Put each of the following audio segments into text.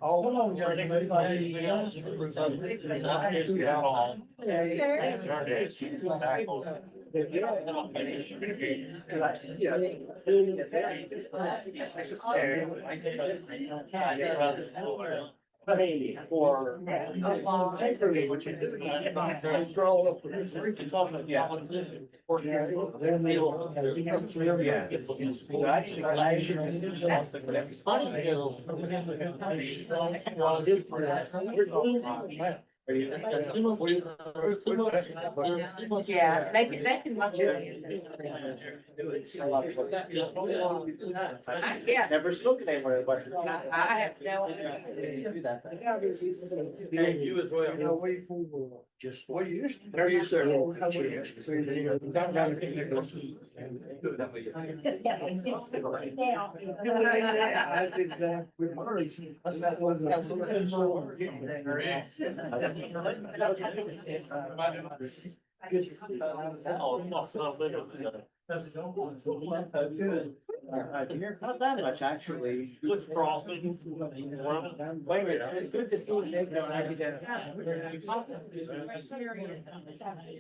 Oh, or what you do, you scroll up. Yeah, they can watch it. Yes, Never spoken anywhere, but. I have no idea. You as well. You know, we used, they're used to. Not that much, actually. With frosting. Wait a minute, it's good to see you.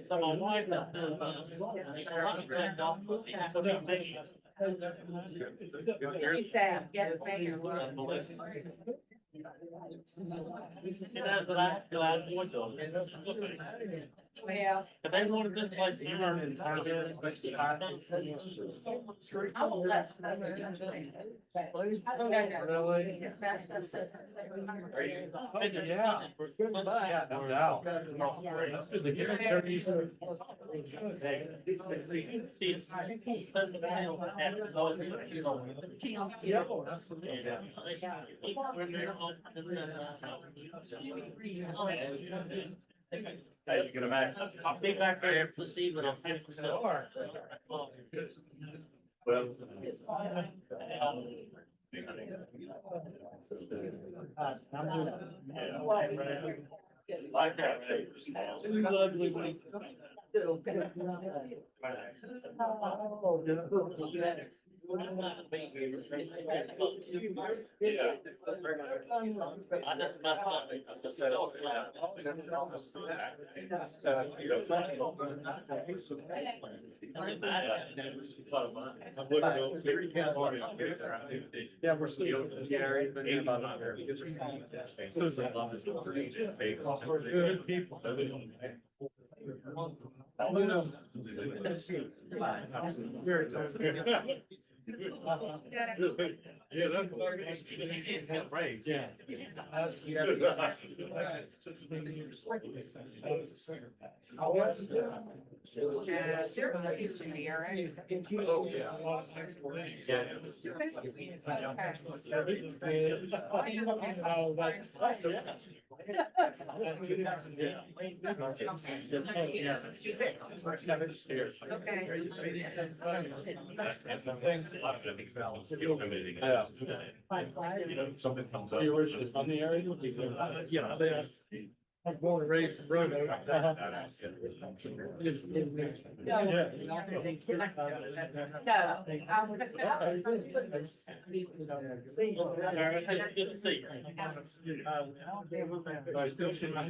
So my wife You say, yes, ma'am. Well. If they wanted this place, you learn in terms of. I will let. Oh, no. It's best. Yeah. Yeah, no doubt. That's good to hear. As you can imagine, I'll be back there this evening. Well. Like that. Yeah, we're still. Good people. Yeah, that's right. Yeah. They're usually all right. Oh, yeah. Do you want me to- Something comes up. Yours is from the area? Yeah. I was born and raised in Roanoke. Good to see I still see my.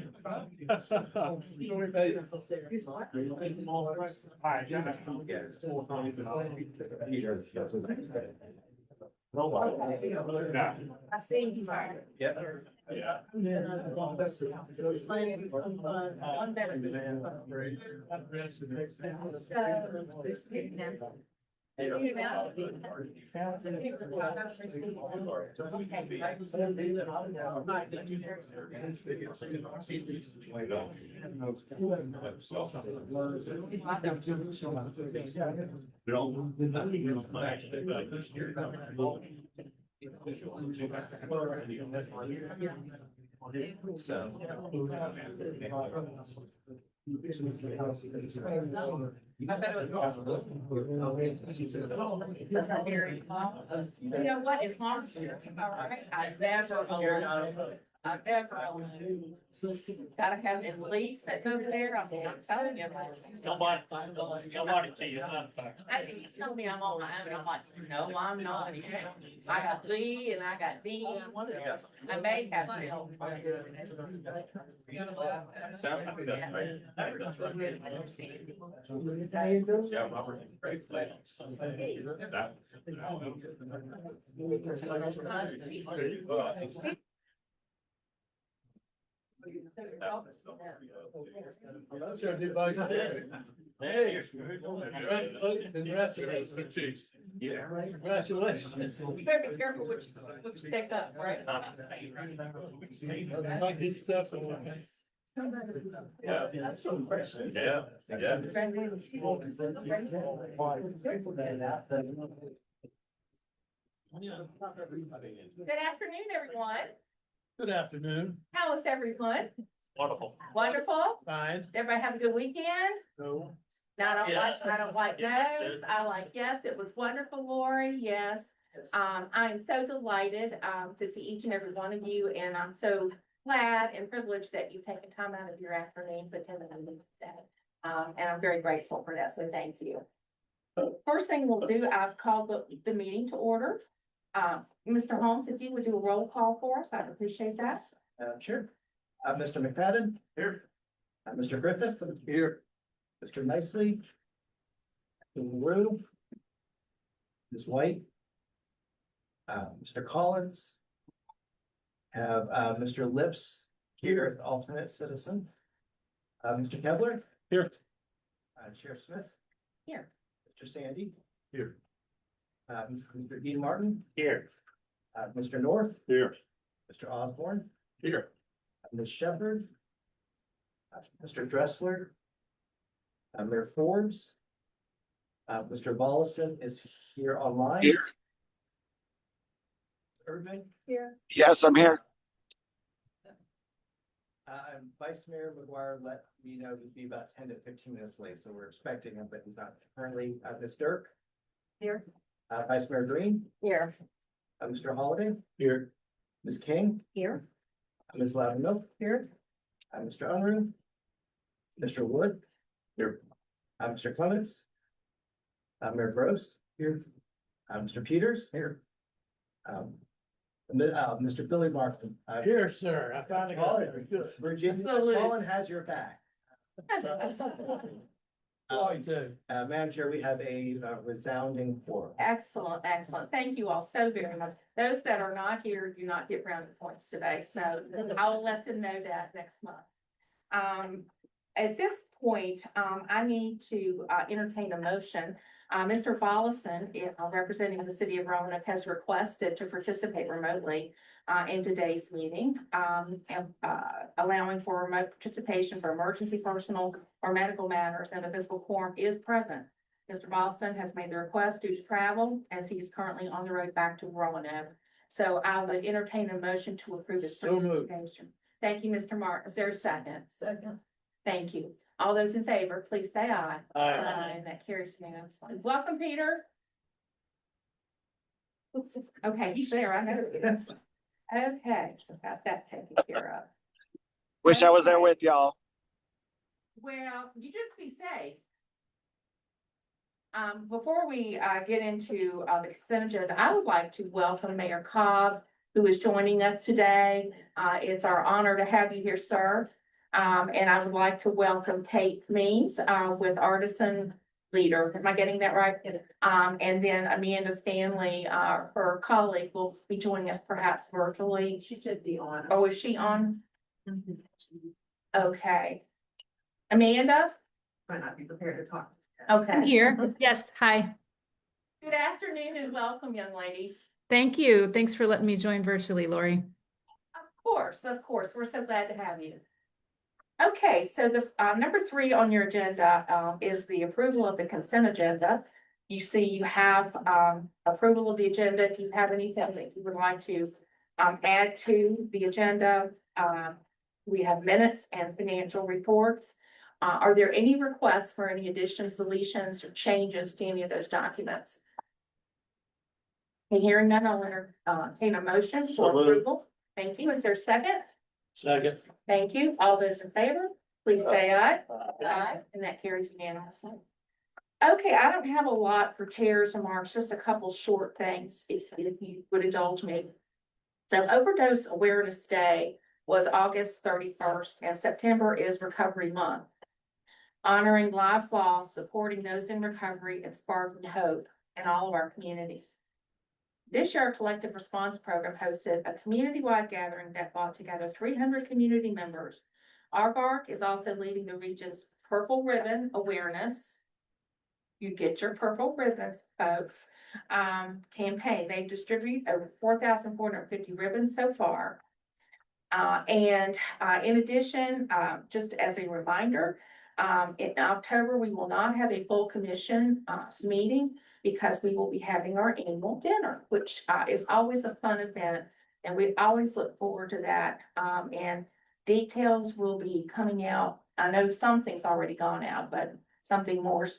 We made it. I see you. Yeah. Yeah. One better. I bet it was possible. You know what, as long as you're all right, I never own I never gotta have at least that's over there. I'm telling you. Nobody to you. I think he's telling me I'm on my own. I'm like, no, I'm not. I got Lee and I got Dean. I may have Bill. Yeah, Robert, great plans. Hey, congratulations. Yeah. Congratulations. You better be careful what you pick up, right? Not good stuff. Yeah. Yeah, yeah. Good afternoon, everyone. Good afternoon. How is everyone? Wonderful. Wonderful. Fine. Everybody have a good weekend? No. No, I don't like, Yes. I don't like no's. I like yes. It was wonderful, Lori. Yes. I'm so delighted, to see each and every one of you, and I'm so glad and privileged that you've taken time out of your afternoon to attend the meeting today. And I'm very grateful for that, so thank you. First thing we'll do, I've called the meeting to order. Mr. Holmes, if you would do a roll call for us, I'd appreciate that. Sure. Mr. McFadden? Here. Mr. Griffith? Here. Mr. Nicely? Rue? Ms. White? Mr. Collins? Have, Mr. Lips here, alternate citizen. Mr. Kevler? Here. Chair Smith? Here. Mr. Sandy? Here. Mr. Dean Martin? Here. Mr. North? Here. Mr. Osborne? Here. Ms. Shepherd? Mr. Dressler? Mayor Forbes? Mr. Volleson is here online. Here. Irving? Here. Yes, I'm here. And Vice Mayor McGuire let me know he'd be about 10 to 15 minutes late, so we're expecting him, but he's not currently. Ms. Dirk? Here. Vice Mayor Green? Here. Mr. Holliday? Here. Ms. King? Here. Ms. Loudermilk? Here. Mr. Unruh? Mr. Wood? Here. Mr. Clements? Mayor Gross? Here. Mr. Peters? Here. Mr. Billy Martin? Here, sir. I finally got it. Virginia, Salute. Colin has your back. Oh, you do. Madam Chair, we have a resounding quorum. Excellent, excellent. Thank you all so very much. Those that are not here do not get brownie points today, so I'll let them know that next month. At this point, I need to entertain a motion. Mr. Volleson, representing the city of Roanoke, has requested to participate remotely in today's meeting, and allowing for remote participation for emergency personal or medical matters, and a physical quorum is present. Mr. Volleson has made the request due to travel, as he is currently on the road back to Roanoke. So I would entertain a motion to approve his So moved. participation. Thank you, Mr. Martin. Is there a second? Second. Thank you. All those in favor, please say aye. Aye. And that carries unanimously. Welcome, Peter. Okay, he's there, I know. Yes. Okay, so got that taken care of. Wish I was there Okay. with y'all. Well, you just be safe. Before we get into the consent agenda, I would like to welcome Mayor Cobb, who is joining us today. It's our honor to have you here, sir. And I would like to welcome Kate Means with Artisan Leader. Am I getting that right? And then Amanda Stanley, her colleague, will be joining us perhaps virtually. She should be on. Oh, is she on? Okay. Amanda? Might not be prepared to talk. Okay. I'm here. Yes, hi. Good afternoon and welcome, young lady. Thank you. Thanks for letting me join virtually, Lori. Of course, we're so glad to have you. Okay, so the number 3 on your agenda is the approval of the consent agenda. You see you have approval of the agenda. If you have anything that you would like to add to the agenda, we have minutes and financial reports. Are there any requests for any additions, deletions, or changes to any of those documents? Okay, hearing none, I'll entertain a motion So for moved. approval. Thank you. Is there a second? Second. Thank you. All those in favor, please say aye. Aye. And that carries unanimously. Okay, I don't have a lot for chairs remarks, just a couple short things, if you would indulge me. So Overdose Awareness Day was August 31st, and September is Recovery Month. Honoring lives lost, supporting those in recovery, and sparking hope in all of our communities. This year, our Collective Response Program hosted a community-wide gathering that brought together 300 community members. RVARC is also leading the region's Purple Ribbon Awareness. You get your purple ribbons, folks, campaign. They've distributed over 4,450 ribbons so far. In addition, just as a reminder, in October, we will not have a full commission meeting because we will be having our annual dinner, which is always a fun event. And we always look forward to that. And details will be coming out. I know some things already gone out, but something more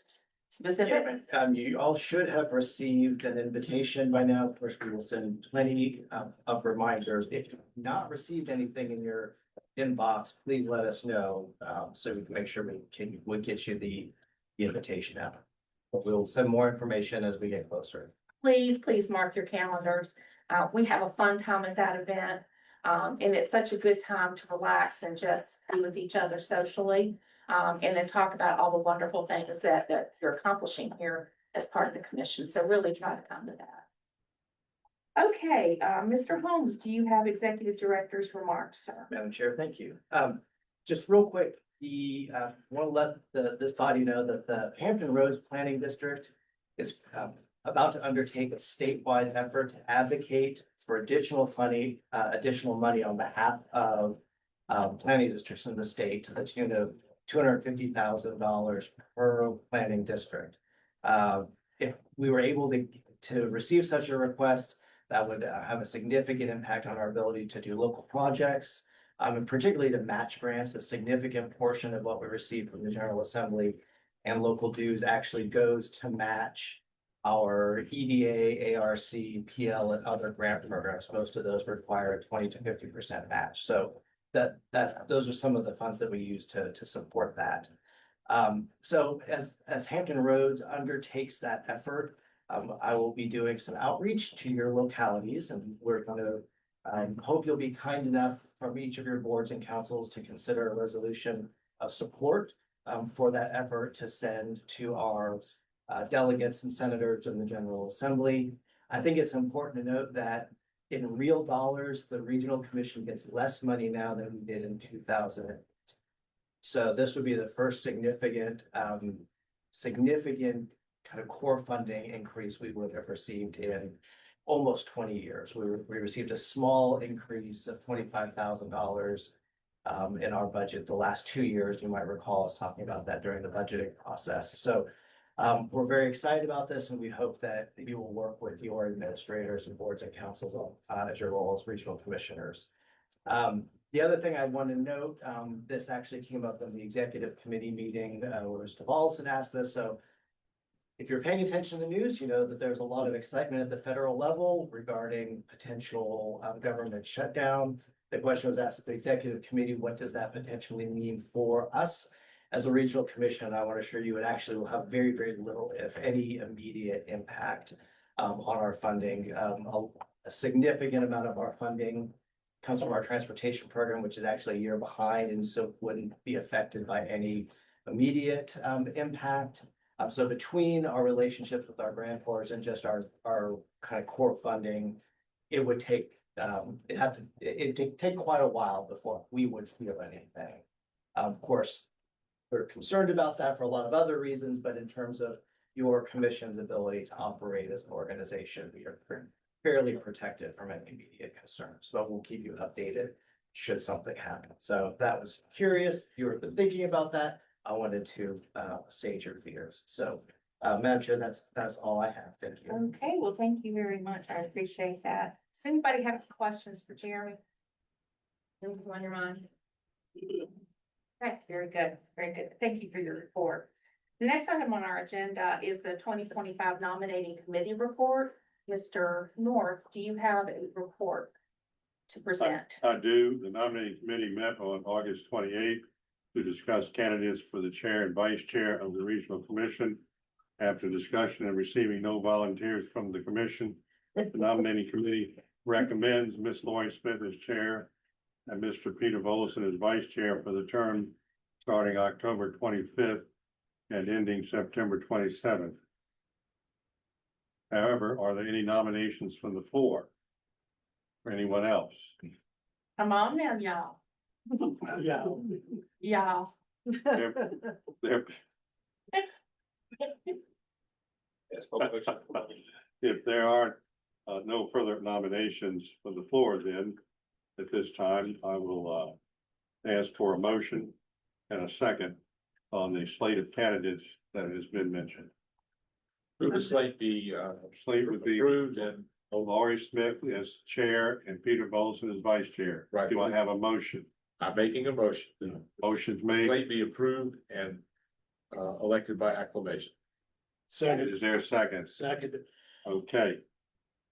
specific. You all should have received an invitation by now. Of course, we will send plenty of reminders. If you've not received anything in your inbox, please let us know, so we can make sure we get you the invitation out. But we'll send more information as we get closer. Please mark your calendars. We have a fun time at that event. And it's such a good time to relax and just be with each other socially. And then talk about all the wonderful things that you're accomplishing here as part of the commission. So really try to come to that. Okay, Mr. Holmes, do you have executive director's remarks, sir? Madam Chair, thank you. Just real quick, want to let this body know that the Hampton Roads Planning District is about to undertake a statewide effort to advocate for additional money on behalf of planning districts in the state to the tune of $250,000 per planning district. If we were able to receive such a request, that would have a significant impact on our ability to do local projects, and particularly to match grants. A significant portion of what we receive from the General Assembly and local dues actually goes to match our EDA, ARC, PL, and other grant programs. Most of those require a 20 to 50% match. So those are some of the funds that we use to support that. So as Hampton Roads undertakes that effort, I will be doing some outreach to your localities, and we're going to hope you'll be kind enough from each of your boards and councils to consider a resolution of support for that effort to send to our delegates and senators in the General Assembly. I think it's important to note that in real dollars, the Regional Commission gets less money now than we did in 2008. So this would be the first significant kind of core funding increase we would have received in almost 20 years. We received a small increase of $25,000 in our budget the last 2 years. You might recall us talking about that during the budgeting process. So we're very excited about this, and we hope that you will work with your administrators and boards and councils as your role as regional commissioners. The other thing I want to note, this actually came up in the executive committee meeting where Mr. Valls had asked this. So if you're paying attention to the news, you know that there's a lot of excitement at the federal level regarding potential government shutdown. The question was asked at the executive committee, what does that potentially mean for us as a regional commission? I want to assure you it actually will have very, very little, if any, immediate impact on our funding. A significant amount of our funding comes from our transportation program, which is actually a year behind, and so wouldn't be affected by any immediate impact. So between our relationships with our grantors and just our kind of core funding, it would take it'd take quite a while before we would feel anything. Of course, we're concerned about that for a lot of other reasons, but in terms of your commission's ability to operate as an organization, we are fairly protected from any immediate concerns, but we'll keep you updated should something happen. So that was curious. If you were thinking about that, I wanted to sage your fears. So Madam Chair, that's all I have. Thank you. Okay, well, thank you very much. I appreciate that. Does anybody have questions for Jeremy? Anything on your mind? Okay, very good, very good. Thank you for your report. The next item on our agenda is the 2025 nominating committee report. Mr. North, do you have a report? to present. I do. The nominating committee met on August 28th to discuss candidates for the chair and vice chair of the regional commission. After discussion and receiving no volunteers from the commission, the nominating committee recommends Ms. Lori Smith as chair and Mr. Peter Volleson as vice chair for the term starting October 25th and ending September 27th. However, are there any nominations from the floor? For anyone else? Come on now, y'all. Yeah. Y'all. There- If there are no further nominations for the floor, then at this time, I will ask for a motion and a second on the slate of candidates that has been mentioned. Move the slate be, Slate would be approved and, Laurie Smith as chair and Peter Volleson as vice chair. Right. Do I have a motion? I'm making a motion. Motion's made. Slate be approved and, elected by acclamation. Second, Is there a second? second. Okay.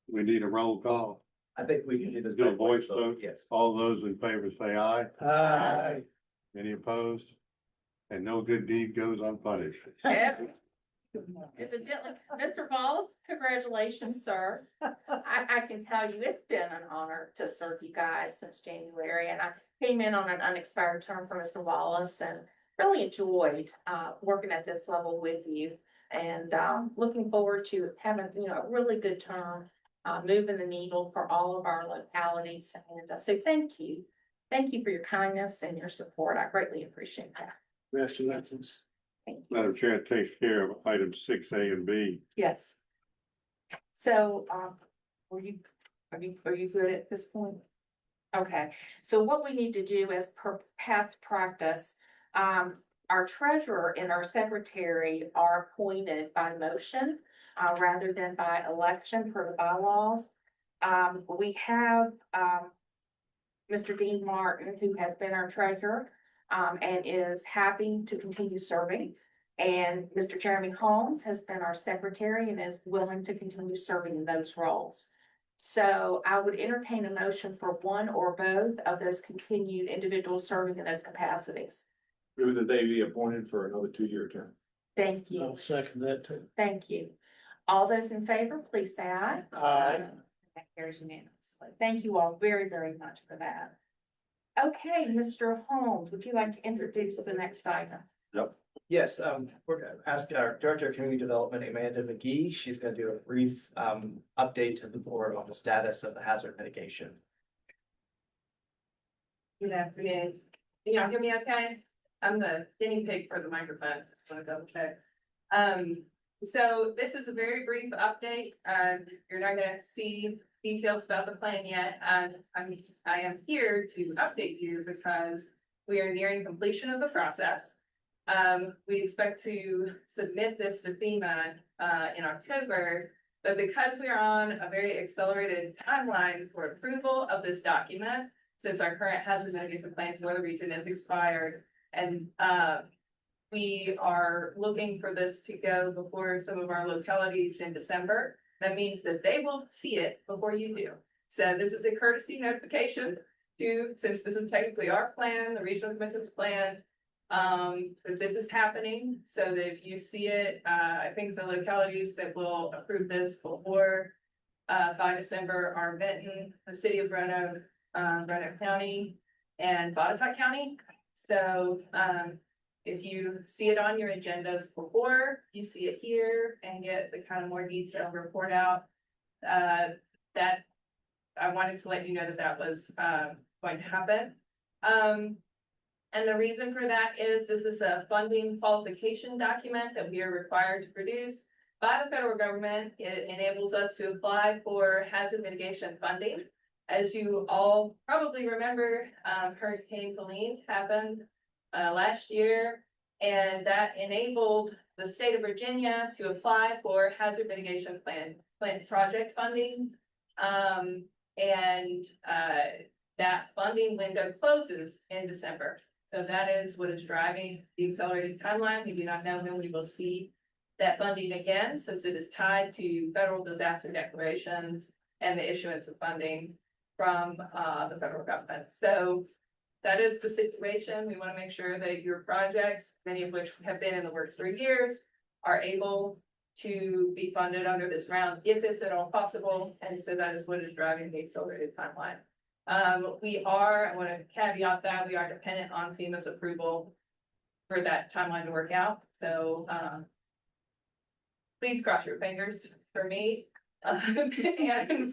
We need a roll call. I think we can do this. Do a voice vote? Yes. All those in favor say aye. Aye. Any opposed? And no good deed goes unpunished. Evidently, Mr. Balls, congratulations, sir. I can tell you, it's been an honor to serve you guys since January, and I came in on an unexpired term for Mr. Wallace and really enjoyed, working at this level with you. And, looking forward to having, a really good term, moving the needle for all of our localities. And, so thank you. Thank you for your kindness and your support. I greatly appreciate that. Congratulations. Thank you. Madam Chair, it takes care of items 6A and B. Yes. So, are you good at this point? Okay, so what we need to do as per past practice, our treasurer and our secretary are appointed by motion, rather than by election per the bylaws. We have, Mr. Dean Martin, who has been our treasurer, and is happy to continue serving. And Mr. Jeremy Holmes has been our secretary and is willing to continue serving in those roles. So I would entertain a motion for one or both of those continued individuals serving in those capacities. Move that they be appointed for another 2-year term. Thank you. I'll second that too. Thank you. All those in favor, please say aye. Aye. That carries unanimously. Thank you all very, very much for that. Okay, Mr. Holmes, would you like to introduce the next item? Yes, we're gonna ask our Director of Community Development, Amanda McGee. She's gonna do a brief update to the board on the status of the hazard mitigation. Good afternoon. Can y'all hear me okay? I'm the guinea pig for the microphone, just wanna double check. So this is a very brief update. You're not gonna see details about the plan yet. I am here to update you because we are nearing completion of the process. We expect to submit this to FEMA in October, but because we are on a very accelerated timeline for approval of this document, since our current hazard mitigation plan for the region is expired, and we are looking for this to go before some of our localities in December. That means that they will see it before you do. So this is a courtesy notification to, since this is technically our plan, the regional commission's plan. That this is happening, so that if you see it, I think the localities that will approve this before by December are Benton, the city of Roanoke, Roanoke County, and Botetourt County. So if you see it on your agendas before, you see it here and get the kind of more detailed report out. That I wanted to let you know that that was going to happen. And the reason for that is this is a funding qualification document that we are required to produce by the federal government. It enables us to apply for hazard mitigation funding. As you all probably remember, Hurricane Helene happened last year, and that enabled the state of Virginia to apply for hazard mitigation plan project funding. That funding window closes in December. So that is what is driving the accelerated timeline. We do not know when we will see that funding again, since it is tied to federal disaster declarations and the issuance of funding. from, the federal government. So that is the situation. We want to make sure that your projects, many of which have been in the works for years, are able to be funded under this round if it's at all possible. And so that is what is driving the accelerated timeline. I want to caveat that we are dependent on FEMA's approval for that timeline to work out. So, please cross your fingers for me, and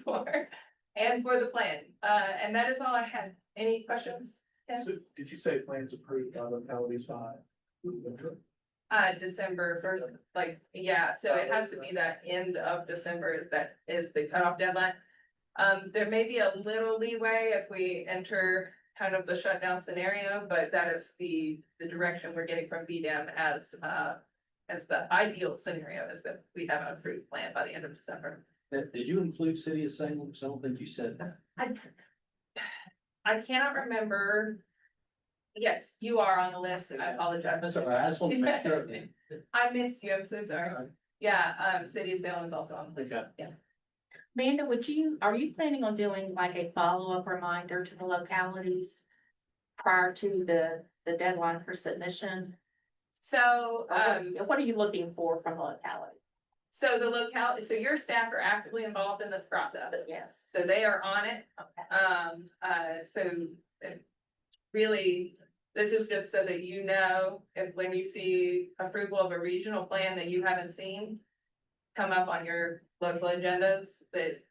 for the plan. And that is all I had. Any questions? Ken? So did you say plans approved by localities by? December first, like, yeah, so it has to be that end of December, that is the cutoff deadline. There may be a little leeway if we enter kind of the shutdown scenario, but that is the direction we're getting from BDM as the ideal scenario, is that we have an approved plan by the end of December. Did you include City of St. Louis? I don't think you said that. I cannot remember. Yes, you are on the list, and I apologize. That's all right. I just want to make sure. I missed you, I'm so sorry. Yeah, City of Salem is also on the list. Okay. Yeah. Amanda, are you planning on doing like a follow-up reminder to the localities prior to the deadline for submission? So, What are you looking for from the locality? so the locality, so your staff are actively involved in this process. Yes. So they are on it. Okay. So really, this is just so that you know, if when you see approval of a regional plan that you haven't seen come up on your local agendas, that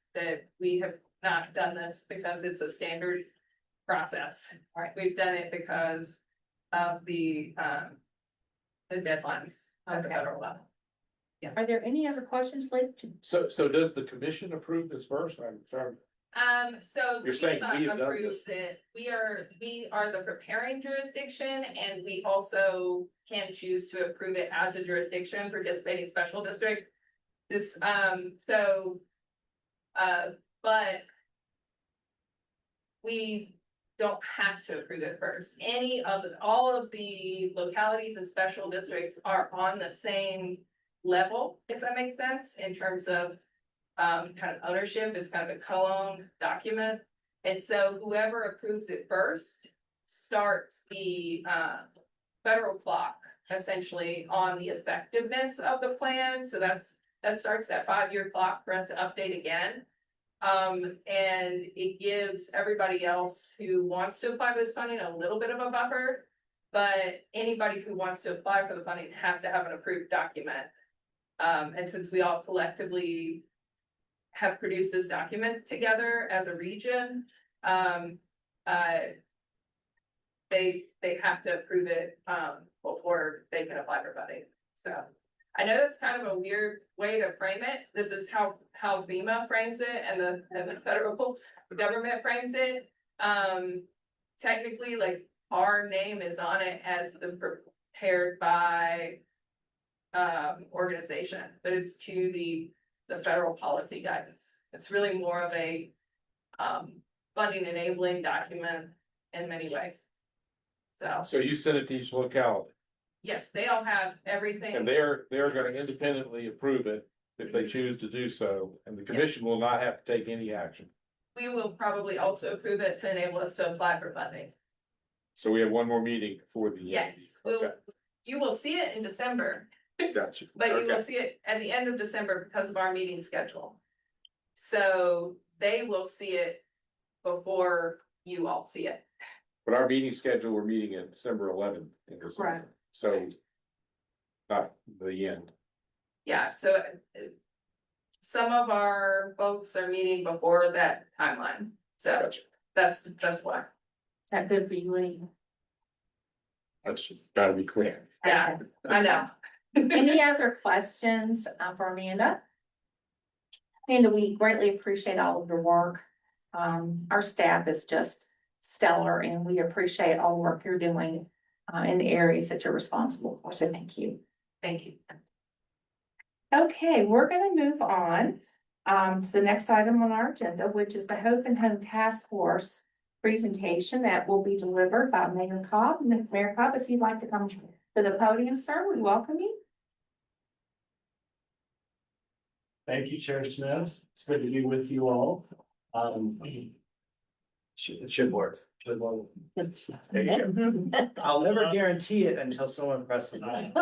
we have not done this because it's a standard process. Right, we've done it because of the deadlines at the Okay. federal level. Are there any other questions, ladies? So does the commission approve this first? I'm sorry. So You're saying FEMA we have done approves it. We are the preparing jurisdiction, and we also can choose to approve it as a jurisdiction participating special district. This, but we don't have to approve it first. All of the localities and special districts are on the same level, if that makes sense, in terms of kind of ownership. Is kind of a co-owned document. And so whoever approves it first starts the federal clock essentially on the effectiveness of the plan. So that starts that 5-year clock for us to update again. And it gives everybody else who wants to apply for this funding a little bit of a buffer. But anybody who wants to apply for the funding has to have an approved document. And since we all collectively have produced this document together as a region, they have to approve it before they can apply for funding. So I know that's kind of a weird way to frame it. This is how FEMA frames it and the federal government frames it. Technically, like, our name is on it as the prepared by organization, but it's to the federal policy guidance. It's really more of a funding enabling document in many ways. So you send it to each locality Yes, they all have everything. and they're gonna independently approve it if they choose to do so, and the commission will not have to take any action. We will probably also approve it to enable us to apply for funding. So we have one more meeting before the. Yes, Okay, you will see it in December, gotcha. but you will Okay. see it at the end of December because of our meeting schedule. So they will see it before you all see it. But our meeting schedule, we're meeting at December 11th. in December. Correct. So. Not the end. Yeah, so some of our folks are meeting before that timeline. So Gotcha. that's why. Is that good for you, Lee? That's gotta be clear. Yeah, I know. Any other questions for Amanda? Amanda, we greatly appreciate all of your work. Our staff is just stellar and we appreciate all the work you're doing in the areas that you're responsible for. So thank you. Thank you. Okay, we're gonna move on to the next item on our agenda, which is the Hope and Home Task Force presentation that will be delivered by Mayor Cobb. Mayor Cobb, if you'd like to come to the podium, sir, we welcome you. Thank you, Chair Smith. It's good to be with you all. It should work. There you go. I'll never guarantee it until someone presses it.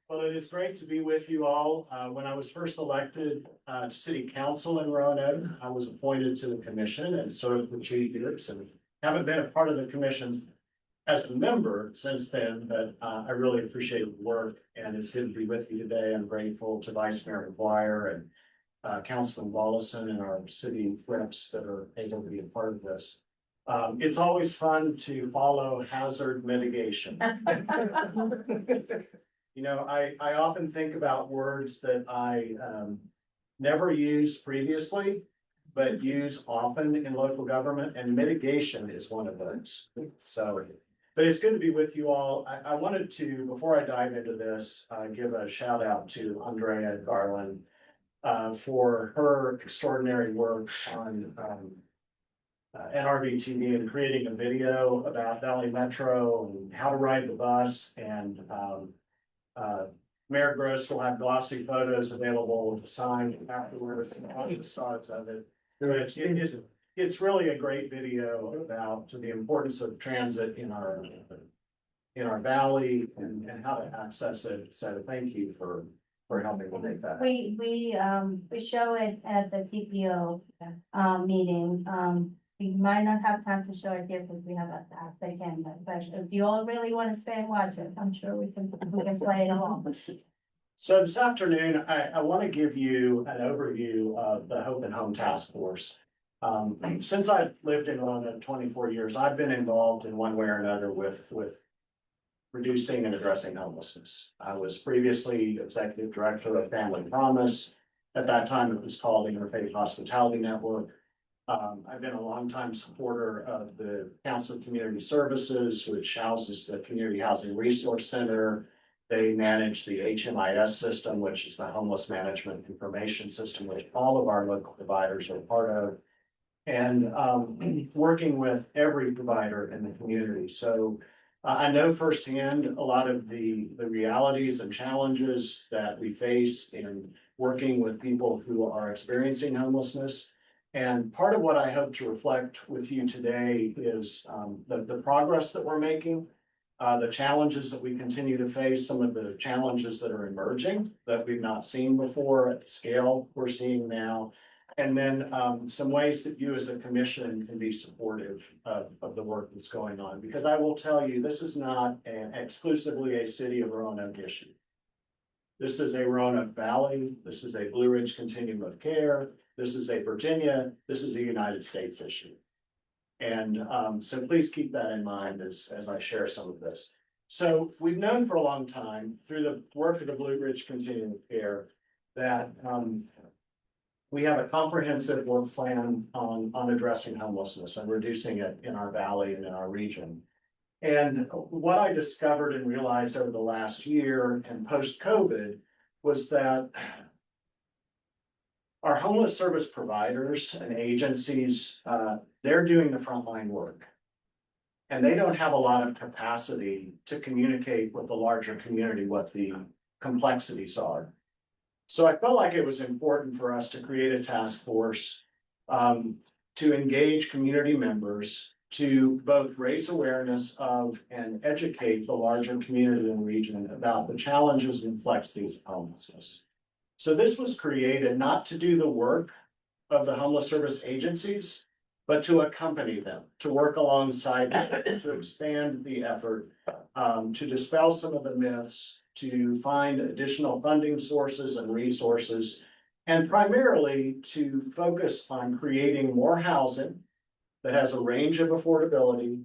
Well, it is great to be with you all. When I was first elected to city council in Roanoke, I was appointed to the commission and served for 2 years and haven't been a part of the commissions as a member since then, but I really appreciate the work and it's good to be with you today. I'm grateful to Vice Mayor McGuire and Councilman Wallison and our city reps that are able to be a part of this. It's always fun to follow hazard mitigation. You know, I often think about words that I never used previously, but use often in local government, and mitigation is one of those. So, but it's good to be with you all. I wanted to, before I dive into this, give a shout out to Andrea Garland for her extraordinary work on NRV-TV and creating a video about Valley Metro and how to ride the bus. And Mayor Gross will have glossy photos available to sign afterwards and all the stars of it. It's really a great video about the importance of transit in our valley and how to access it. So thank you for helping to make that. We show it at the TPO meeting. We might not have time to show it here because we have a agenda, but if you all really want to stay and watch it, I'm sure we can play it along. So this afternoon, I want to give you an overview of the Hope and Home Task Force. Since I've lived in Roanoke 24 years, I've been involved in one way or another with reducing and addressing homelessness. I was previously executive director of Family Promise. At that time, it was called Interfaith Hospitality Network. I've been a longtime supporter of the Council of Community Services, which houses the Community Housing Resource Center. They manage the HMIS system, which is the Homeless Management Information System, which all of our local providers are part of. And working with every provider in the community. So I know firsthand a lot of the realities and challenges that we face in working with people who are experiencing homelessness. And part of what I hope to reflect with you today is the progress that we're making, the challenges that we continue to face, some of the challenges that are emerging that we've not seen before at the scale we're seeing now. And then some ways that you as a commission can be supportive of the work that's going on. Because I will tell you, this is not exclusively a city of Roanoke issue. This is a Roanoke Valley, this is a Blue Ridge Continuum of Care, this is a Virginia, this is a United States issue. And so please keep that in mind as I share some of this. So we've known for a long time through the work of the Blue Ridge Continuum of Care that we have a comprehensive work plan on addressing homelessness and reducing it in our valley and in our region. And what I discovered and realized over the last year and post-COVID was that our homeless service providers and agencies, they're doing the frontline work. And they don't have a lot of capacity to communicate with the larger community what the complexities are. So I felt like it was important for us to create a task force to engage community members to both raise awareness of and educate the larger community and region about the challenges and complexities of homelessness. So this was created not to do the work of the homeless service agencies, but to accompany them, to work alongside them, to expand the effort, to dispel some of the myths, to find additional funding sources and resources, and primarily to focus on creating more housing that has a range of affordability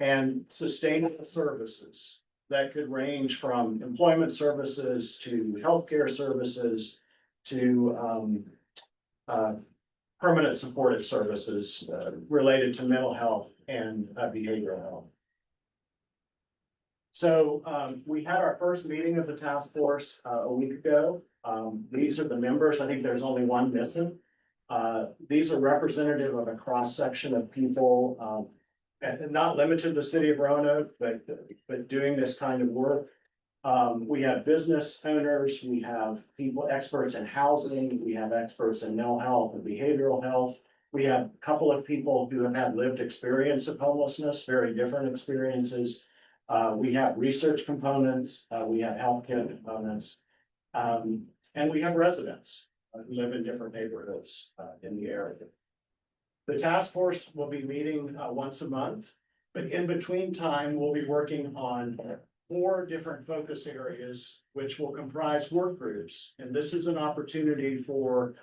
and sustainable services that could range from employment services to healthcare services to permanent supportive services related to mental health and behavioral health. So we had our first meeting of the task force a week ago. These are the members. I think there's only one missing. These are representative of a cross section of people, and not limited to the city of Roanoke, but doing this kind of work. We have business owners, we have people, experts in housing, we have experts in mental health and behavioral health. We have a couple of people who have had lived experience of homelessness, very different experiences. We have research components, we have healthcare components. And we have residents who live in different neighborhoods in the area. The task force will be meeting once a month, but in between time, we'll be working on 4 different focus areas, which will comprise work groups. And this is an opportunity for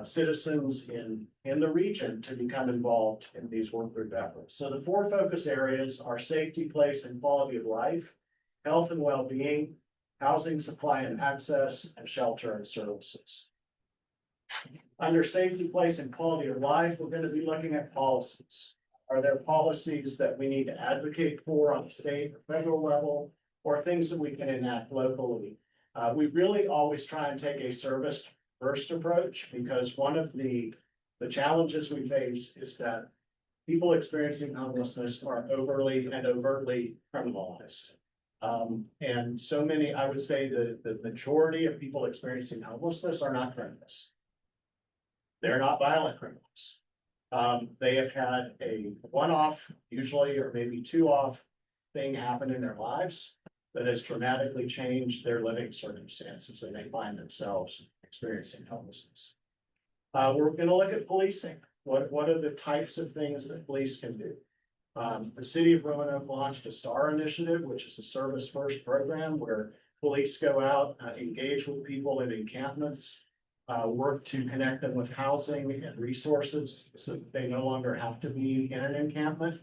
citizens in the region to become involved in these work group efforts. So the 4 focus areas are safety, place, and quality of life, health and well-being, housing supply and access, and shelter and services. Under safety, place, and quality of life, we're going to be looking at policies. Are there policies that we need to advocate for on the state or federal level, or things that we can enact locally? We really always try and take a service first approach, because one of the challenges we face is that people experiencing homelessness are overly and overtly criminalized. And so many, I would say the majority of people experiencing homelessness are not criminals. They're not violent criminals. They have had a one-off, usually, or maybe 2-off thing happen in their lives that has dramatically changed their living circumstances, and they find themselves experiencing homelessness. We're going to look at policing. What are the types of things that police can do? The city of Roanoke launched a STAR initiative, which is a service first program where police go out, engage with people in encampments, work to connect them with housing and resources so that they no longer have to be in an encampment.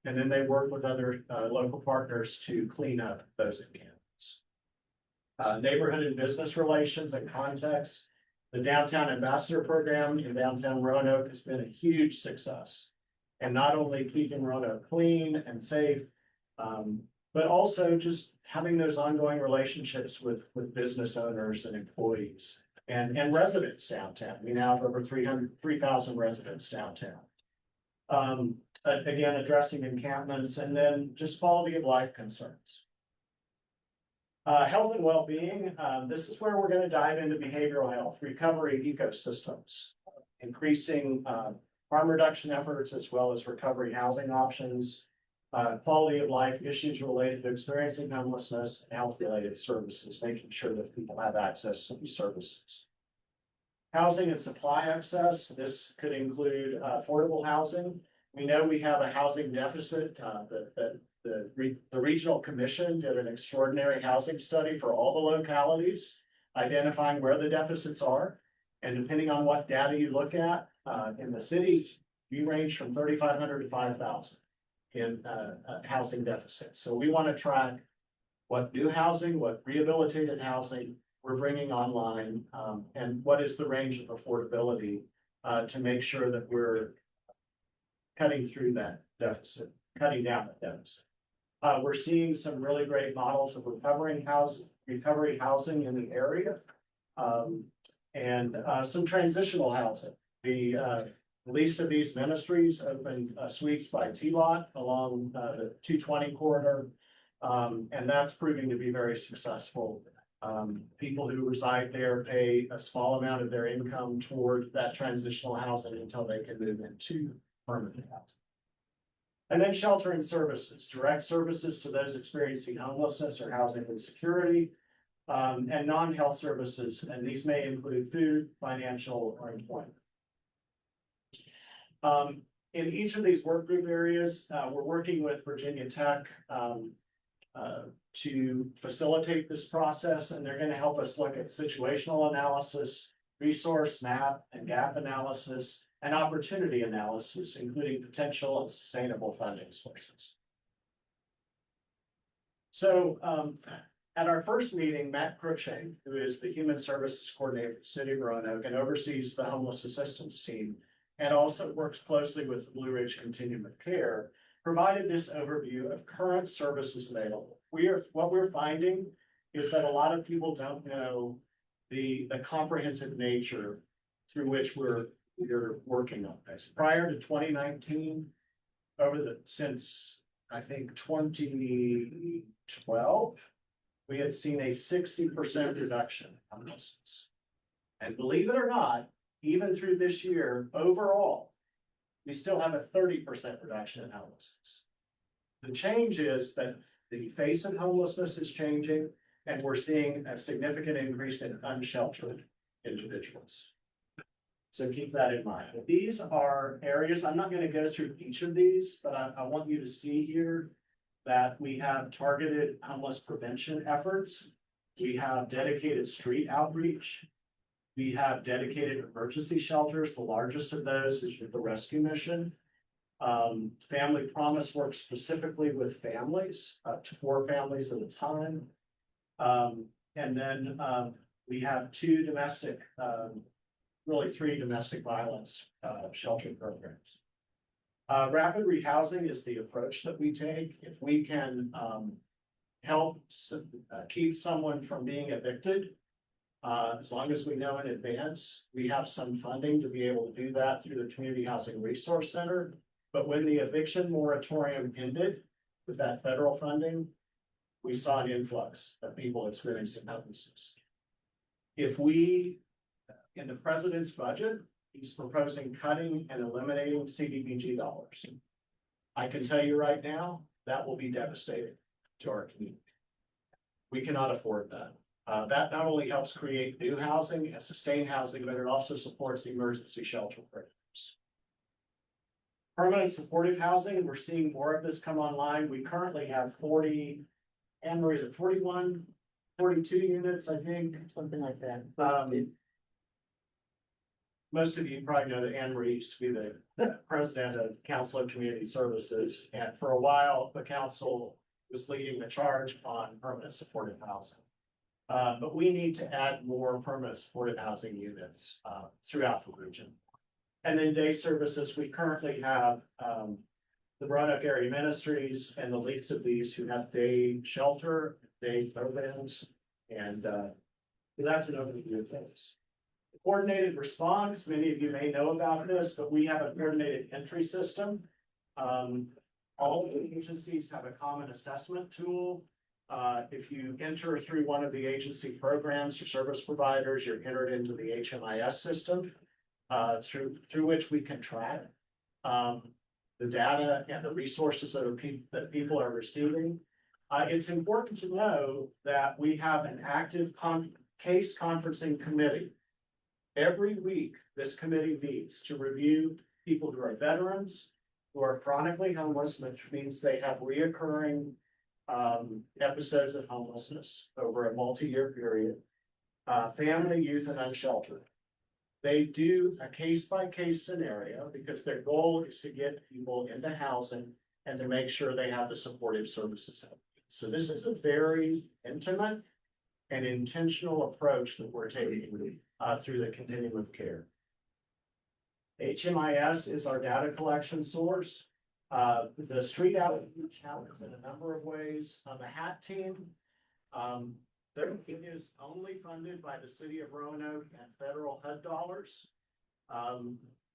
And then they work with other local partners to clean up those encampments. Neighborhood and business relations and context. The Downtown Ambassador Program in downtown Roanoke has been a huge success. And not only keeping Roanoke clean and safe, but also just having those ongoing relationships with business owners and employees and residents downtown. We now have over 3,000 residents downtown. Again, addressing encampments, and then just quality of life concerns. Health and well-being, this is where we're going to dive into behavioral health, recovery ecosystems, increasing harm reduction efforts, as well as recovery housing options, quality of life issues related to experiencing homelessness, and health-related services, making sure that people have access to these services. Housing and supply access, this could include affordable housing. We know we have a housing deficit. The Regional Commission did an extraordinary housing study for all the localities, identifying where the deficits are. And depending on what data you look at, in the city, we range from 3,500 to 5,000 in housing deficits. So we want to track what new housing, what rehabilitated housing we're bringing online, and what is the range of affordability to make sure that we're cutting through that deficit, cutting down that deficit. We're seeing some really great models of recovery housing in the area, and some transitional housing. The least of these ministries opened suites by T-Lot along the 220 corridor, and that's proving to be very successful. People who reside there pay a small amount of their income toward that transitional housing until they can move into permanent housing. And then shelter and services, direct services to those experiencing homelessness or housing insecurity, and non-health services, and these may include food, financial, or employment. In each of these work group areas, we're working with Virginia Tech to facilitate this process, and they're going to help us look at situational analysis, resource map and gap analysis, and opportunity analysis, including potential and sustainable funding sources. So at our first meeting, Matt Cruikshank, who is the Human Services Coordinator for the City of Roanoke and oversees the homeless assistance team, and also works closely with the Blue Ridge Continuum of Care, provided this overview of current services available. What we're finding is that a lot of people don't know the comprehensive nature through which we're working on this. Prior to 2019, since I think 2012, we had seen a 60% reduction in homelessness. And believe it or not, even through this year, overall, we still have a 30% reduction in homelessness. The change is that the face of homelessness is changing, and we're seeing a significant increase in unsheltered individuals. So keep that in mind. These are areas, I'm not gonna go through each of these, but I want you to see here that we have targeted homeless prevention efforts. We have dedicated street outreach. We have dedicated emergency shelters. The largest of those is the rescue mission. Family Promise works specifically with families, up to 4 families at a time. And then we have 2 domestic, really 3 domestic violence shelter programs. Rapid rehousing is the approach that we take. If we can help keep someone from being evicted, as long as we know in advance, we have some funding to be able to do that through the Community Housing Resource Center. But when the eviction moratorium ended with that federal funding, we saw an influx of people experiencing homelessness. If we, in the president's budget, he's proposing cutting and eliminating CDBG dollars. I can tell you right now, that will be devastating to our community. We cannot afford that. That not only helps create new housing and sustain housing, but it also supports the emergency shelter programs. Permanent supportive housing, we're seeing more of this come online. We currently have 40, Anne Marie, is it 41, 42 units, I think? Something like that. Most of you probably know that Anne Marie used to be the president of Council of Community Services, and for a while, the council was leading the charge on permanent supportive housing. But we need to add more permanent supportive housing units throughout the region. And then day services, we currently have the Roanoke Area Ministries and the least of these who have day shelter, day programs, and that's an overview of things. Coordinated response, many of you may know about this, but we have a coordinated entry system. All of the agencies have a common assessment tool. If you enter through one of the agency programs or service providers, you're entered into the HMIS system, through which we can track the data and the resources that people are receiving. It's important to know that we have an active case conferencing committee. Every week, this committee meets to review people who are veterans, who are chronically homeless, which means they have reoccurring episodes of homelessness over a multi-year period, family, youth, and unsheltered. They do a case-by-case scenario because their goal is to get people into housing and to make sure they have the supportive services. So this is a very intimate and intentional approach that we're taking through the continuum of care. HMIS is our data collection source. The street outreach happens in a number of ways. The HAT team, it is only funded by the city of Roanoke and federal HUD dollars.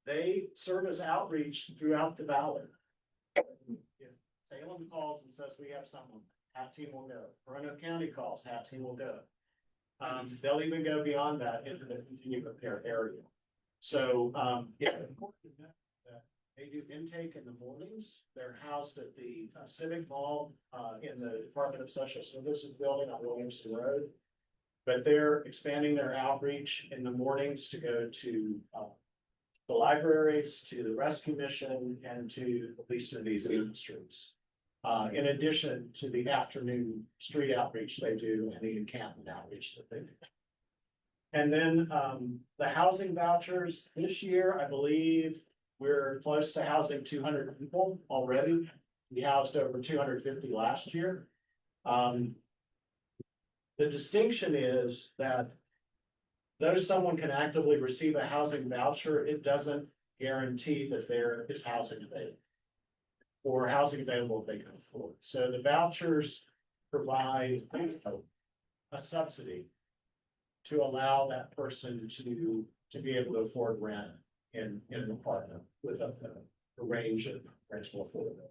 They serve as outreach throughout the valley. If Salem calls and says we have someone, HAT team will go. Roanoke County calls, HAT team will go. They'll even go beyond that into the continuum of care area. So it's important to know that they do intake in the mornings. They're housed at the Civic Mall in the Department of Social Services building on Williamson Road. But they're expanding their outreach in the mornings to go to the libraries, to the rescue mission, and to at least of these industries. In addition to the afternoon street outreach they do and the encampment outreach that they do. And then the housing vouchers this year, I believe we're close to housing 200 people already. We housed over 250 last year. The distinction is that though someone can actively receive a housing voucher, it doesn't guarantee that there is housing available or housing available if they can afford. So the vouchers provide a subsidy to allow that person to be able to afford rent in an apartment with a range of rental affordability.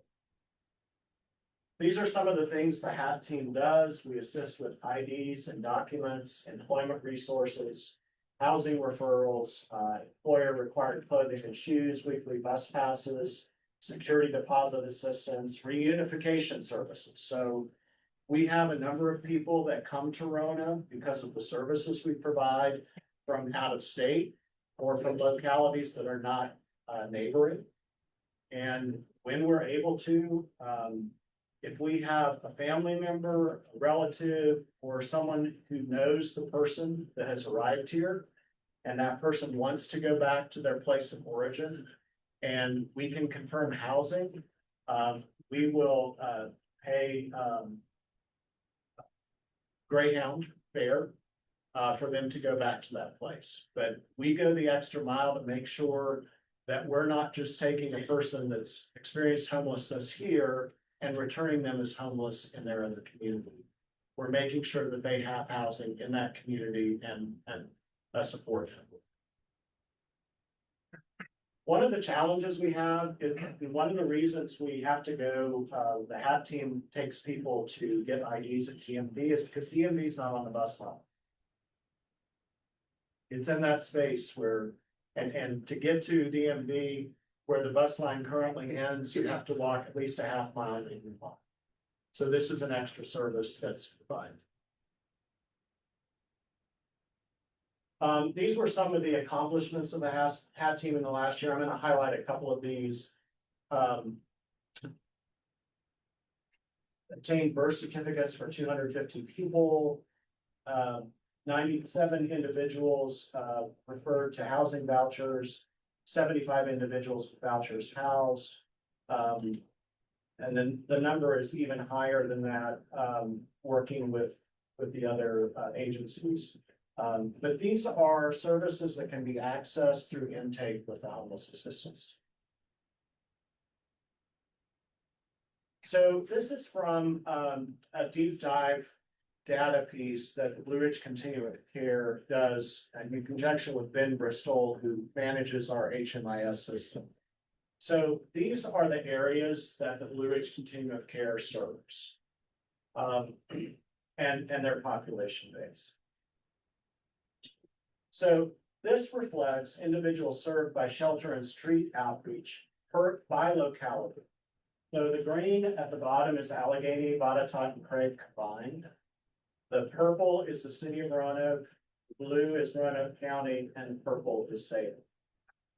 These are some of the things the HAT team does. We assist with IDs and documents, employment resources, housing referrals, employer required clothing and shoes, weekly bus passes, security deposit assistance, reunification services. So we have a number of people that come to Roanoke because of the services we provide from out of state or from localities that are not neighboring. And when we're able to, if we have a family member, a relative, or someone who knows the person that has arrived here, and that person wants to go back to their place of origin, and we can confirm housing, we will pay Greyhound fare for them to go back to that place. But we go the extra mile to make sure that we're not just taking a person that's experienced homelessness here and returning them as homeless in their other community. We're making sure that they have housing in that community and support. One of the challenges we have is one of the reasons we have to go, the HAT team takes people to get IDs at DMV is because DMV is not on the bus line. It's in that space where, and to get to DMV, where the bus line currently ends, you have to walk at least a half mile in your walk. So this is an extra service that's provided. These were some of the accomplishments of the HAT team in the last year. I'm going to highlight a couple of these. Obtained birth certificates for 250 people. 97 individuals referred to housing vouchers. 75 individuals with vouchers housed. And then the number is even higher than that, working with the other agencies. But these are services that can be accessed through intake with the homeless assistance. So this is from a deep dive data piece that the Blue Ridge Continuum of Care does in conjunction with Ben Bristol, who manages our HMIS system. So these are the areas that the Blue Ridge Continuum of Care serves, and their population base. So this reflects individuals served by shelter and street outreach by locality. So the green at the bottom is Alleghany, Botetourt, and Craig combined. The purple is the city of Roanoke, blue is Roanoke County, and purple is Salem.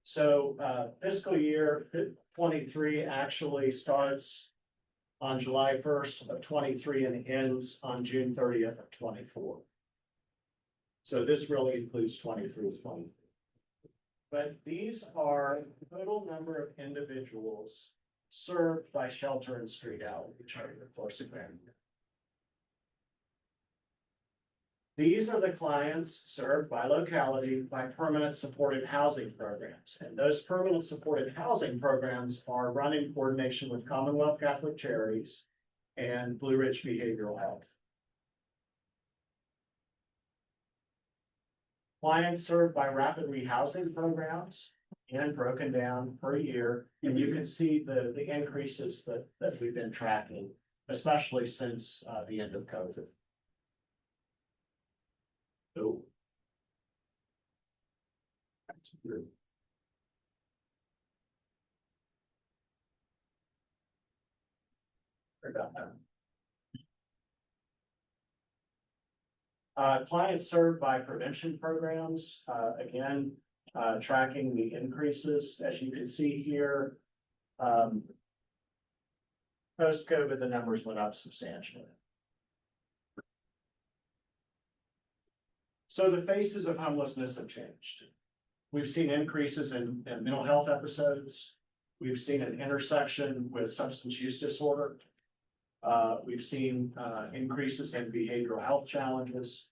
So fiscal year 23 actually starts on July 1st of 23 and ends on June 30th of 24. So this really includes 23 to 24. But these are the total number of individuals served by shelter and street outreach, of course, again. These are the clients served by locality by permanent supported housing programs. And those permanent supported housing programs are run in coordination with Commonwealth Catholic Charities and Blue Ridge Behavioral Health. Clients served by rapid rehousing programs and broken down per year. And you can see the increases that we've been tracking, especially since the end of COVID. Oh. About that. Clients served by prevention programs, again, tracking the increases, as you can see here. Post-COVID, the numbers went up substantially. So the faces of homelessness have changed. We've seen increases in mental health episodes. We've seen an intersection with substance use disorder. We've seen increases in behavioral health challenges.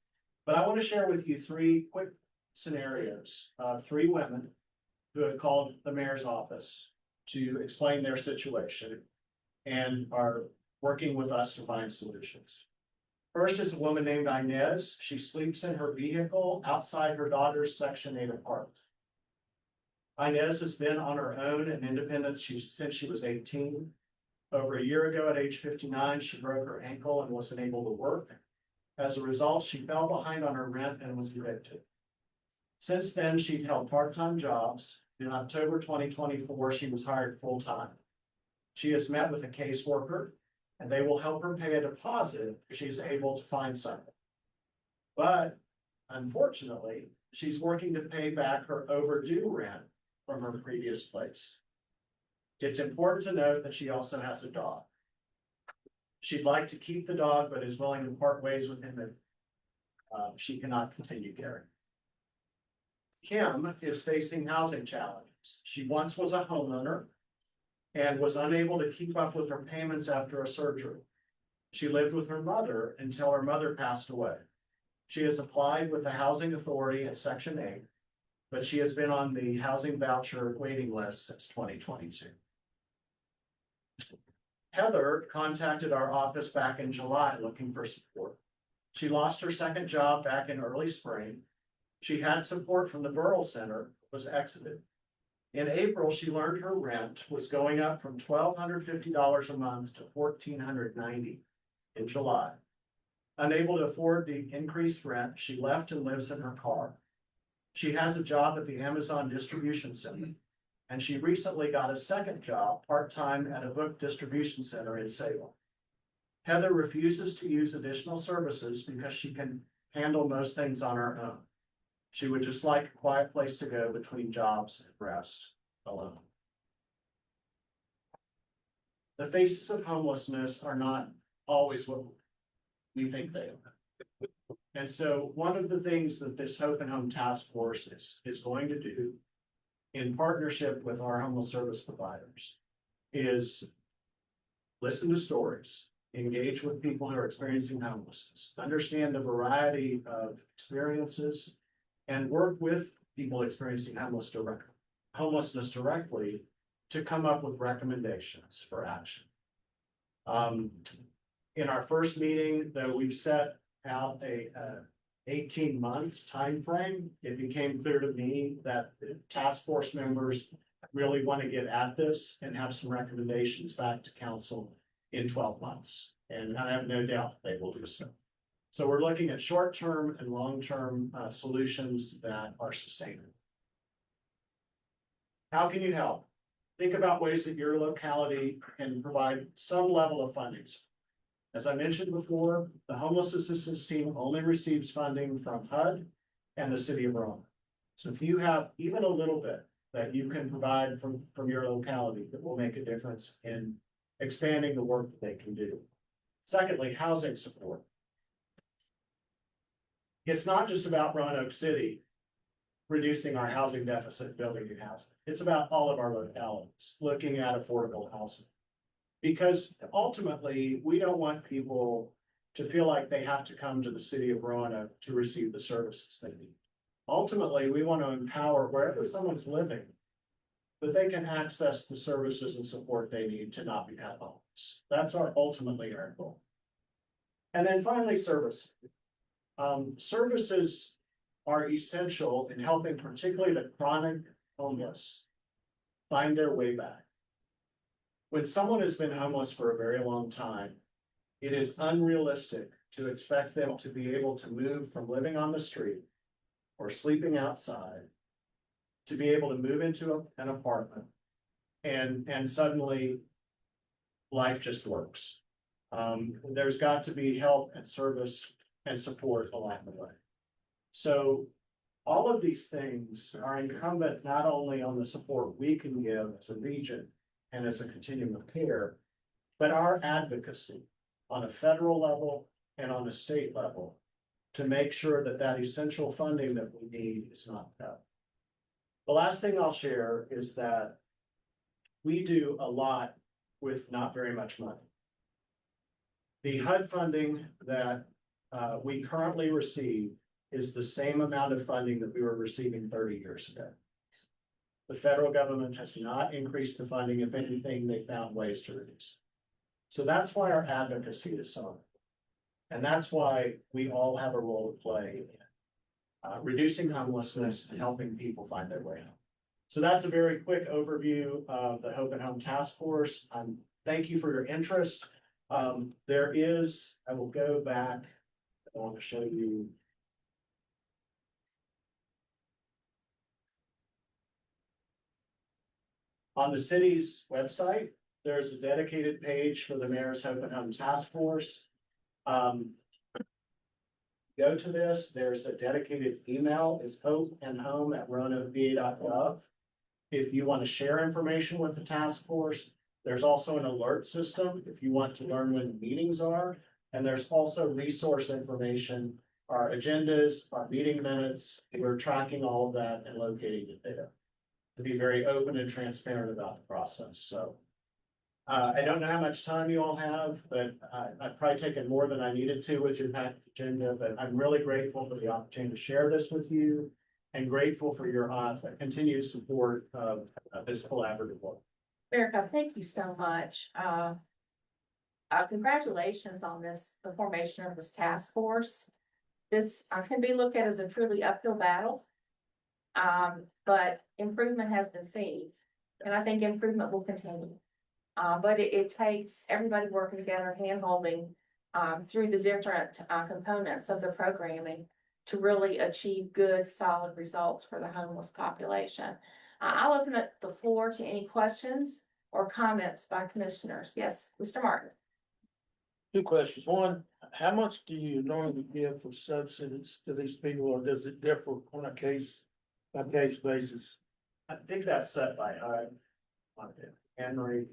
But I want to share with you three quick scenarios of three women who have called the mayor's office to explain their situation and are working with us to find solutions. First is a woman named Inez. She sleeps in her vehicle outside her daughter's Section 8 apartment. Inez has been on her own and independent since she was 18. Over a year ago at age 59, she broke her ankle and wasn't able to work. As a result, she fell behind on her rent and was evicted. Since then, she'd held part-time jobs. In October 2024, she was hired full-time. She has met with a caseworker, and they will help her pay a deposit if she's able to find something. But unfortunately, she's working to pay back her overdue rent from her previous place. It's important to note that she also has a dog. She'd like to keep the dog, but is willing to part ways with him if she cannot continue caring. Kim is facing housing challenges. She once was a homeowner and was unable to keep up with her payments after a surgery. She lived with her mother until her mother passed away. She has applied with the Housing Authority at Section 8, but she has been on the housing voucher waiting list since 2022. Heather contacted our office back in July looking for support. She lost her second job back in early spring. She had support from the Borough Center, was exited. In April, she learned her rent was going up from $1,250 a month to $1,490 in July. Unable to afford the increased rent, she left and lives in her car. She has a job at the Amazon distribution center, and she recently got a second job part-time at a book distribution center in Salem. Heather refuses to use additional services because she can handle most things on her own. She would just like a quiet place to go between jobs and rest alone. The faces of homelessness are not always what we think they are. And so one of the things that this Hope and Home Task Force is going to do in partnership with our homeless service providers is listen to stories, engage with people who are experiencing homelessness, understand a variety of experiences, and work with people experiencing homelessness directly to come up with recommendations for action. In our first meeting, though we've set out a 18-month time frame, it became clear to me that the task force members really want to get at this and have some recommendations back to council in 12 months. And I have no doubt they will do so. So we're looking at short-term and long-term solutions that are sustainable. How can you help? Think about ways that your locality can provide some level of funding. As I mentioned before, the homeless assistance team only receives funding from HUD and the city of Roanoke. So if you have even a little bit that you can provide from your locality, that will make a difference in expanding the work that they can do. Secondly, housing support. It's not just about Roanoke City reducing our housing deficit, building new housing. It's about all of our localities, looking at affordable housing. Because ultimately, we don't want people to feel like they have to come to the city of Roanoke to receive the services they need. Ultimately, we want to empower wherever someone's living, that they can access the services and support they need to not be homeless. That's ultimately our goal. And then finally, service. Services are essential in helping particularly the chronic homeless find their way back. When someone has been homeless for a very long time, it is unrealistic to expect them to be able to move from living on the street or sleeping outside to be able to move into an apartment and suddenly life just works. There's got to be help and service and support along the way. So all of these things are incumbent not only on the support we can give as a region and as a continuum of care, but our advocacy on a federal level and on a state level to make sure that that essential funding that we need is not cut. The last thing I'll share is that we do a lot with not very much money. The HUD funding that we currently receive is the same amount of funding that we were receiving 30 years ago. The federal government has not increased the funding. If anything, they found ways to reduce. So that's why our advocacy is so important. And that's why we all have a role to play in reducing homelessness and helping people find their way out. So that's a very quick overview of the Hope and Home Task Force. Thank you for your interest. I will go back. I want to show you. On the city's website, there's a dedicated page for the Mayor's Hope and Home Task Force. Go to this, there's a dedicated email, it's hopeandhome@roanokev.gov. If you want to share information with the task force, there's also an alert system if you want to learn when meetings are. And there's also resource information, our agendas, our meeting minutes, we're tracking all of that and locating it there. To be very open and transparent about the process, so. I don't know how much time you all have, but I've probably taken more than I needed to with your packed agenda, but I'm really grateful for the opportunity to share this with you. And grateful for your continued support of this collaborative work. Erica, thank you so much. Congratulations on this, the formation of this task force. This can be looked at as a truly uphill battle. But improvement has been seen, and I think improvement will continue. But it takes everybody working together, hand holding, through the different, components of the programming to really achieve good, solid results for the homeless population. I'll open up the floor to any questions or comments by commissioners. Yes, Mr. Martin. Two questions. One, how much do you normally give for subsidies to these people, or does it differ on a case by case basis? I think that's set by HUD. Anne Marie.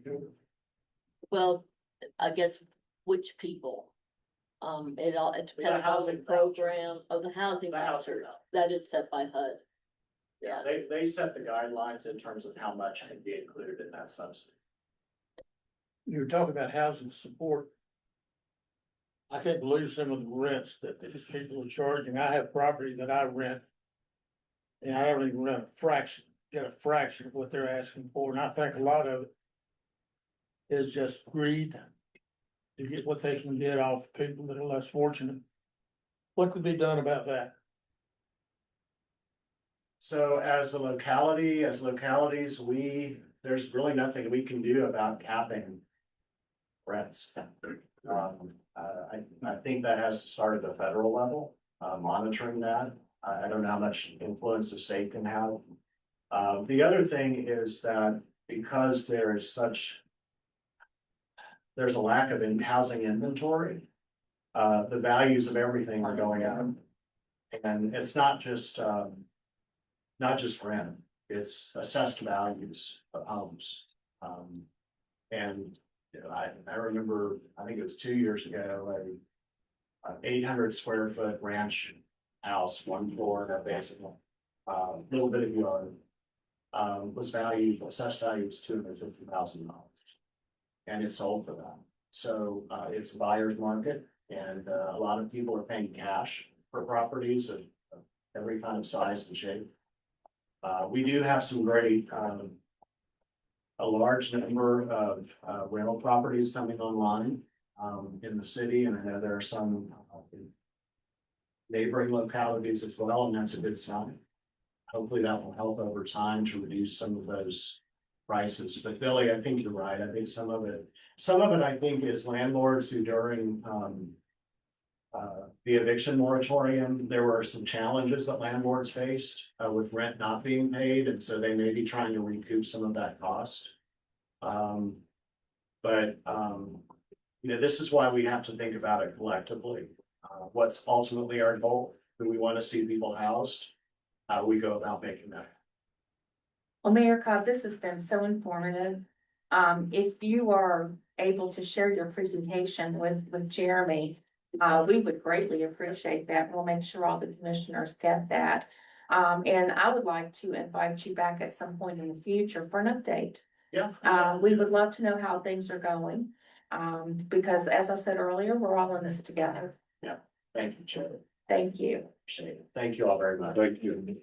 Well, I guess which people? It depends on the housing program of the housing The housing. voucher that is set by HUD. Yeah, they set the guidelines in terms of how much can be included in that subsidy. You were talking about housing support. I can't believe some of the rents that these people are charging. I have property that I rent. And I don't even rent a fraction, get a fraction of what they're asking for, and I think a lot of it is just greed to get what they can get off people that are less fortunate. What could be done about that? So as localities, there's really nothing we can do about capping rents. I think that has to start at the federal level, monitoring that. I don't know how much influence the state can have. The other thing is that because there's a lack of housing inventory, the values of everything are going up. And it's not just rent, it's assessed values of homes. And you know, I remember, I think it was 2 years ago, a 800 square foot ranch house, one floor, that basically, little bit of yard, was valued, assessed value was $250,000. And it sold for that. So, it's a buyer's market, and a lot of people are paying cash for properties of every kind of size and shape. We do have some great, a large number of rental properties coming online in the city, and I know there are some in neighboring localities as well, and that's a good sign. Hopefully that will help over time to reduce some of those prices. But Billy, I think you're right. I think some of it I think is landlords who during the eviction moratorium, there were some challenges that landlords faced with rent not being paid, and so they may be trying to recoup some of that cost. You know, this is why we have to think about it collectively. What's ultimately our goal? Do we want to see people housed? How do we go about making that? Well, Mayor Cobb, this has been so informative. If you are able to share your presentation with Jeremy, we would greatly appreciate that. We'll make sure all the commissioners get that. And I would like to invite you back at some point in the future for an update. Yeah. We would love to know how things are going. Because as I said earlier, we're all in this together. Thank you, Chair. Thank you. Appreciate it. Thank you all very much. Thank you.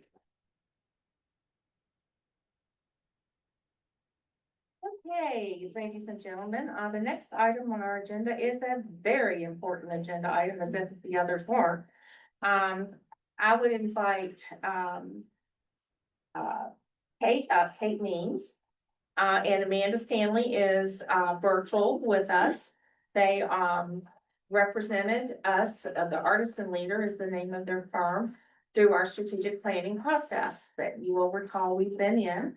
Okay, ladies and gentlemen, the next item on our agenda is a very important agenda item, as if the others weren't. I would invite Kate Means, and Amanda Stanley is virtual with us. They represented us, the Artisan Leader is the name of their firm, through our strategic planning process that you will recall we've been in.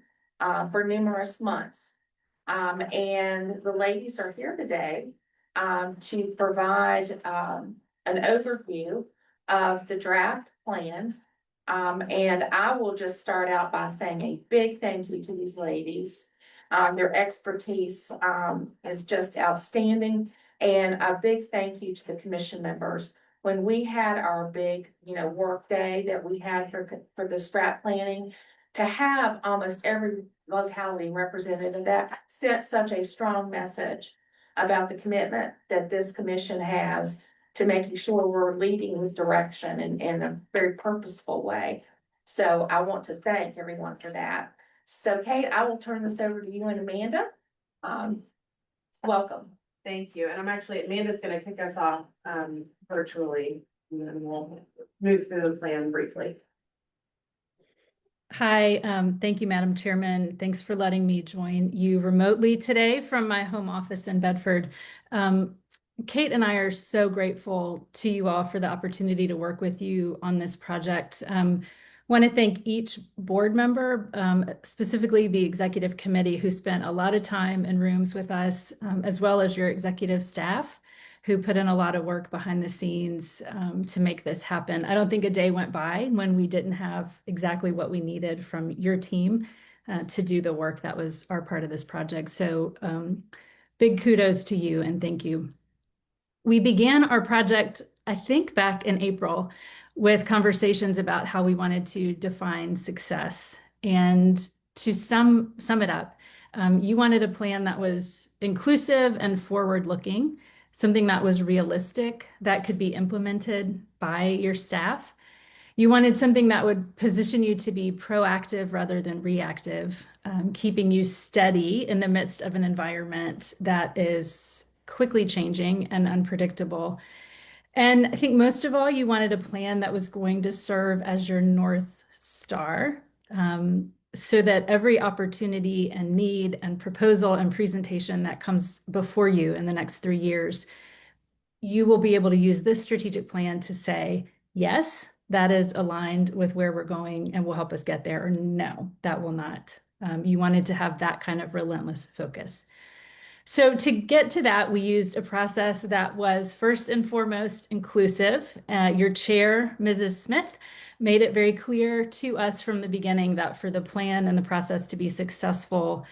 for numerous months. And the ladies are here today to provide an overview of the draft plan. And I will just start out by saying a big thank you to these ladies. Their expertise is just outstanding. And a big thank you to the commission members. When we had our big, work day that we had for the strat planning, to have almost every locality represented, that sent such a strong message about the commitment that this commission has to making sure we're leading with direction in a very purposeful way. So I want to thank everyone for that. So Kate, I will turn this over to you and Amanda. Welcome. Thank you. And Amanda's gonna kick us off virtually, and then we'll move through the plan briefly. Hi, thank you, Madam Chairman. Thanks for letting me join you remotely today from my home office in Bedford. Kate and I are so grateful to you all for the opportunity to work with you on this project. Want to thank each board member, specifically the executive committee, who spent a lot of time in rooms with us, as well as your executive staff, who put in a lot of work behind the scenes to make this happen. I don't think a day went by when we didn't have exactly what we needed from your team to do the work that was our part of this project. So big kudos to you and thank you. We began our project, I think, back in April with conversations about how we wanted to define success. And to sum it up, you wanted a plan that was inclusive and forward-looking, something that was realistic, that could be implemented by your staff. You wanted something that would position you to be proactive rather than reactive, keeping you steady in the midst of an environment that is quickly changing and unpredictable. And I think most of all, you wanted a plan that was going to serve as your North Star, so that every opportunity and need and proposal and presentation that comes before you in the next 3 years, you will be able to use this strategic plan to say, yes, that is aligned with where we're going and will help us get there, or no, that will not. You wanted to have that kind of relentless focus. So to get to that, we used a process that was first and foremost inclusive. Your chair, Mrs. Smith, made it very clear to us from the beginning that for the plan and the process to be successful,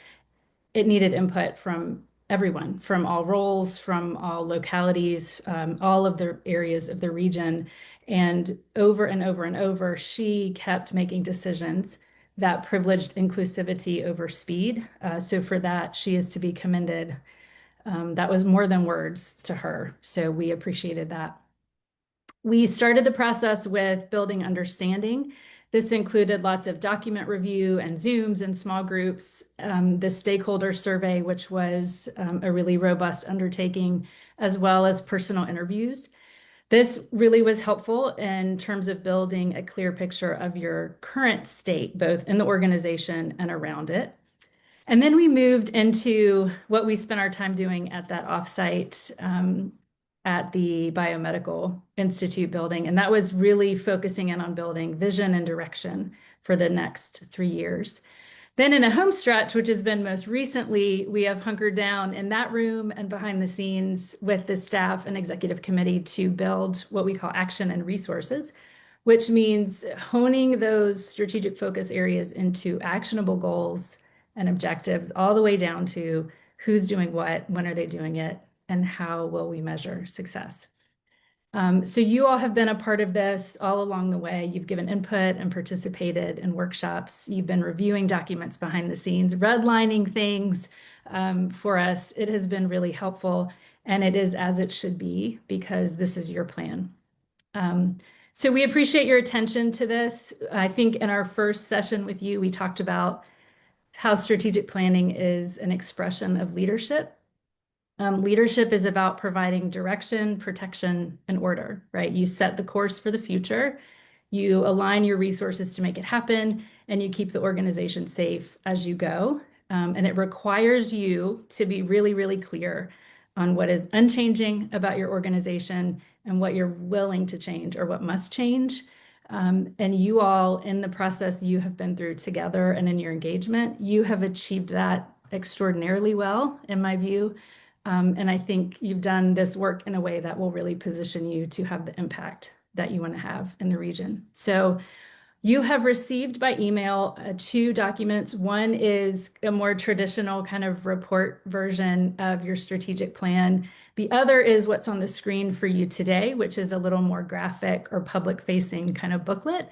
it needed input from everyone, from all roles, from all localities, all of the areas of the region. And over and over and over, she kept making decisions that privileged inclusivity over speed. So for that, she is to be commended. That was more than words to her. So we appreciated that. We started the process with building understanding. This included lots of document review and Zooms and small groups, the stakeholder survey, which was a really robust undertaking, as well as personal interviews. This really was helpful in terms of building a clear picture of your current state, both in the organization and around it. And then we moved into what we spent our time doing at that offsite at the Biomedical Institute building. And that was really focusing in on building vision and direction for the next 3 years. Then in the home stretch, which has been most recently, we have hunkered down in that room and behind the scenes with the staff and executive committee to build what we call action and resources, which means honing those strategic focus areas into actionable goals and objectives, all the way down to who's doing what, when are they doing it, and how will we measure success. So you all have been a part of this all along the way. You've given input and participated in workshops. You've been reviewing documents behind the scenes, redlining things for us. It has been really helpful, and it is as it should be, because this is your plan. So we appreciate your attention to this. I think in our first session with you, we talked about how strategic planning is an expression of leadership. Leadership is about providing direction, protection, and order, right? You set the course for the future, you align your resources to make it happen, and you keep the organization safe as you go. And it requires you to be really, really clear on what is unchanging about your organization and what you're willing to change or what must change And you all, in the process you have been through together and in your engagement, you have achieved that extraordinarily well, in my view. And I think you've done this work in a way that will really position you to have the impact that you want to have in the region. So you have received by email 2 documents. One is a more traditional kind of report version of your strategic plan. The other is what's on the screen for you today, which is a little more graphic or public facing kind of booklet.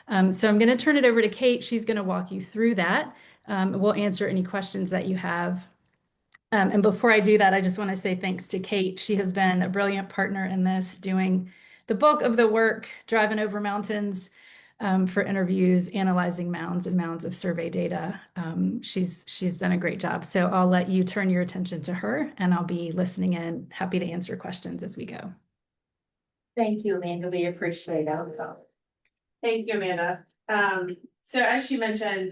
So I'm going to turn it over to Kate. She's going to walk you through that. We'll answer any questions that you have. And before I do that, I just want to say thanks to Kate. She has been a brilliant partner in this, doing the bulk of the work, driving over mountains for interviews, analyzing mounds and mounds of survey data. She's done a great job. So I'll let you turn your attention to her, and I'll be listening in, happy to answer questions as we go. Thank you, Amanda. We appreciate it. Thank you, Amanda. So as she mentioned,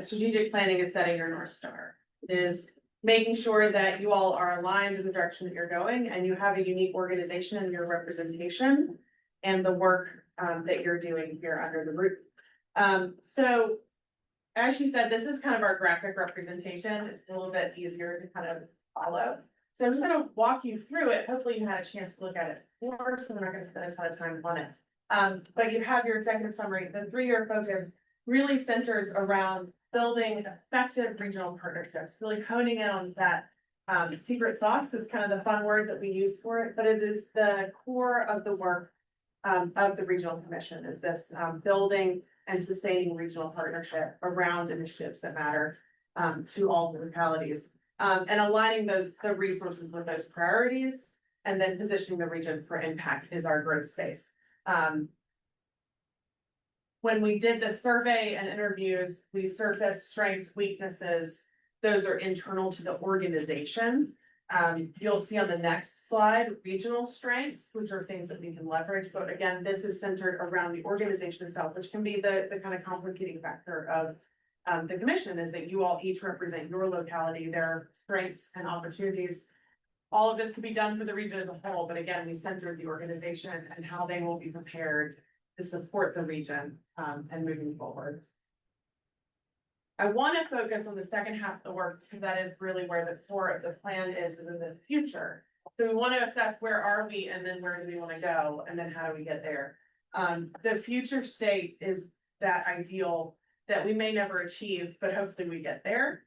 strategic planning is setting your North Star. It is making sure that you all are aligned in the direction that you're going and you have a unique organization in your representation and the work that you're doing here under the roof. So as she said, this is kind of our graphic representation. It's a little bit easier to kind of follow. So I'm just going to walk you through it. Hopefully you had a chance to look at it before, so we're not going to spend a ton of time on it. But you have your executive summary. The 3-year focus really centers around building effective regional partnerships, really honing in on that secret sauce is kind of the fun word that we use for it, but it is the core of the work of the Regional Commission, is this building and sustaining regional partnership around initiatives that matter to all the localities, and aligning the resources with those priorities, and then positioning the region for impact is our growth space. When we did the survey and interviews, we surfaced strengths, weaknesses. Those are internal to the organization. You'll see on the next slide, regional strengths, which are things that we can leverage. But again, this is centered around the organization itself, which can be the kind of complicating factor of the commission, is that you all each represent your locality, their strengths and opportunities. All of this can be done for the region as a whole, but again, we centered the organization and how they will be prepared to support the region and moving forward. I want to focus on the second half of the work because that is really where the core of the plan is in the future. So we want to assess where are we and then where do we want to go and then how do we get there. The future state is that ideal that we may never achieve, but hopefully we get there.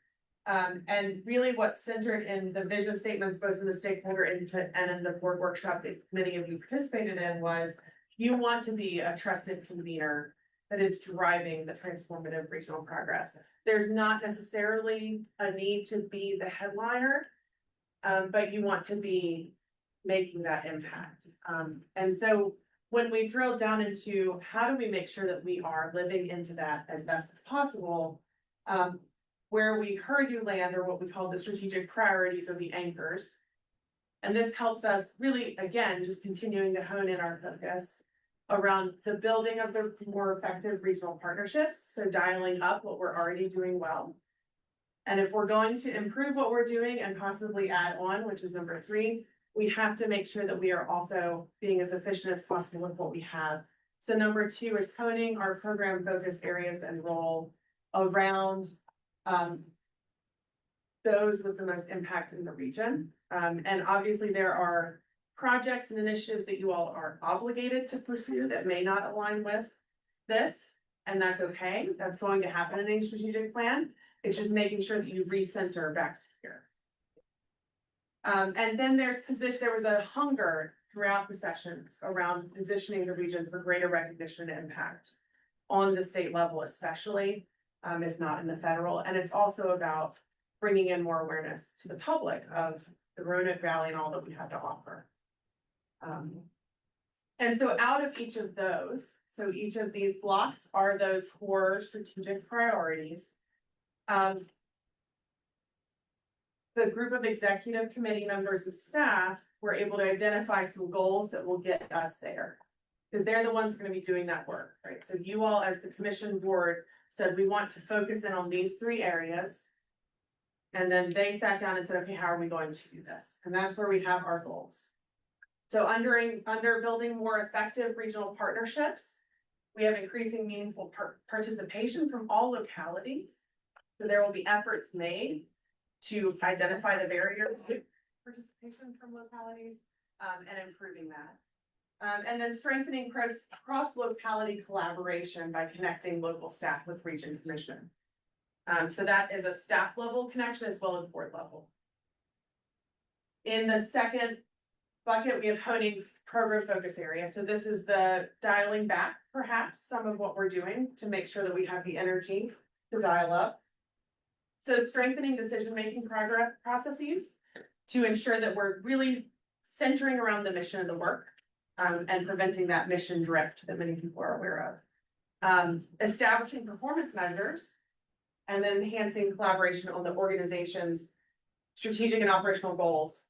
And really what's centered in the vision statements, both in the stakeholder input and in the board workshop that many of you participated in, was you want to be a trusted convener that is driving the transformative regional progress. There's not necessarily a need to be the headliner, but you want to be making that impact. And so when we drill down into how do we make sure that we are living into that as best as possible, where we heard you land are what we call the strategic priorities or the anchors. And this helps us really, again, just continuing to hone in our focus around the building of the more effective regional partnerships. So dialing up what we're already doing well. And if we're going to improve what we're doing and possibly add on, which is number 3, we have to make sure that we are also being as efficient as possible with what we have. So number 2 is honing our program focus areas and role around those with the most impact in the region. And obviously there are projects and initiatives that you all are obligated to pursue that may not align with this, and that's okay. That's going to happen in a strategic plan. It's just making sure that you recenter back to here. And then there was a hunger throughout the sessions around positioning the region for greater recognition and impact on the state level, especially, if not in the federal. And it's also about bringing in more awareness to the public of the Roanoke Valley and all that we have to offer. And so out of each of those, so each of these blocks are those core strategic priorities. The group of executive committee members and staff were able to identify some goals that will get us there, because they're the ones going to be doing that work, right? So you all as the commission board said, we want to focus in on these 3 areas. And then they sat down and said, okay, how are we going to do this? And that's where we have our goals. So under building more effective regional partnerships, We have increasing meaningful participation from all localities. So there will be efforts made to identify the barriers to participation from localities, and improving that. And then strengthening cross-locality collaboration by connecting local staff with region commission. So that is a staff level connection as well as board level. In the second bucket, we have honing program focus area. So this is the dialing back perhaps some of what we're doing to make sure that we have the energy to dial up. So strengthening decision-making progress processes to ensure that we're really centering around the mission of the work, and preventing that mission drift that many people are aware of. Establishing performance measures and then enhancing collaboration on the organization's strategic and operational goals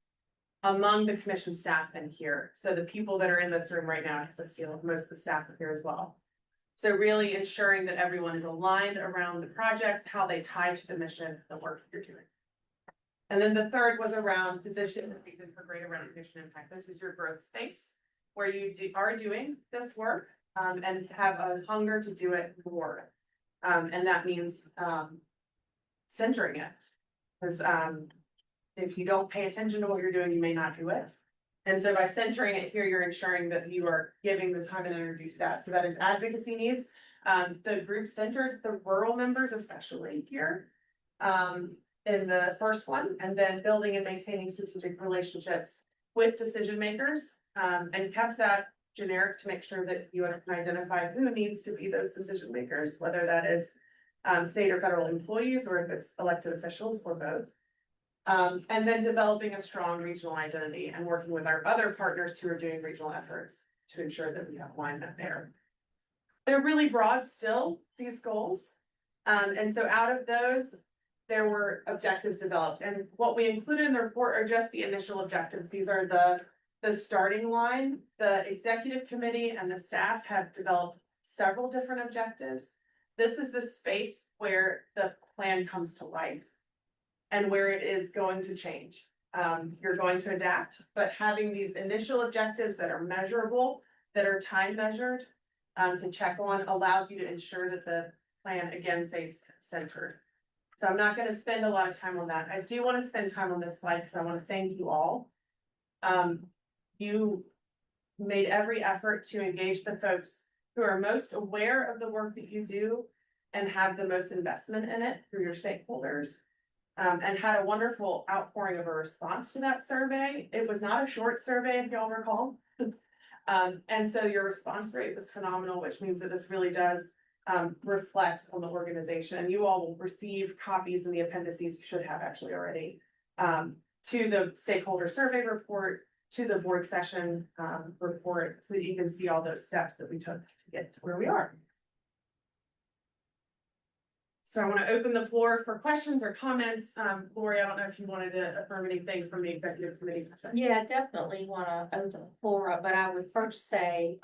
among the commission staff and here. So the people that are in this room right now, because I see most of the staff are here as well. So really ensuring that everyone is aligned around the projects, how they tie to the mission, the work you're doing. And then the third was around position and vision for greater recognition impact. This is your growth space where you are doing this work, and have a hunger to do it more. And that means centering it. Because if you don't pay attention to what you're doing, you may not do it. And so by centering it here, you're ensuring that you are giving the time and energy to that. So that is advocacy needs. The group centered the rural members, especially here, in the first one, and then building and maintaining strategic relationships with decision makers, and kept that generic to make sure that you can identify who needs to be those decision makers, whether that is state or federal employees, or if it's elected officials, or both. And then developing a strong regional identity and working with our other partners who are doing regional efforts to ensure that we have alignment there. They're really broad still, these goals. And so out of those, there were objectives developed. And what we included in the report are just the initial objectives. These are the starting line. The executive committee and the staff have developed several different objectives. This is the space where the plan comes to life and where it is going to change. You're going to adapt, but having these initial objectives that are measurable, that are time measured, to check on, allows you to ensure that the plan again stays centered. So I'm not gonna spend a lot of time on that. I do wanna spend time on this slide because I wanna thank you all. You made every effort to engage the folks who are most aware of the work that you do and have the most investment in it through your stakeholders. And had a wonderful outpouring of a response to that survey. It was not a short survey, if y'all recall. And so your response rate was phenomenal, which means that this really does reflect on the organization. And you all will receive copies in the appendices, you should have actually already, to the stakeholder survey report, to the board session report, so that you can see all those steps that we took to get to where we are. So I want to open the floor for questions or comments. Lori, I don't know if you wanted to affirm anything from the executive committee. Yeah, definitely want to open the floor up, but I would first say,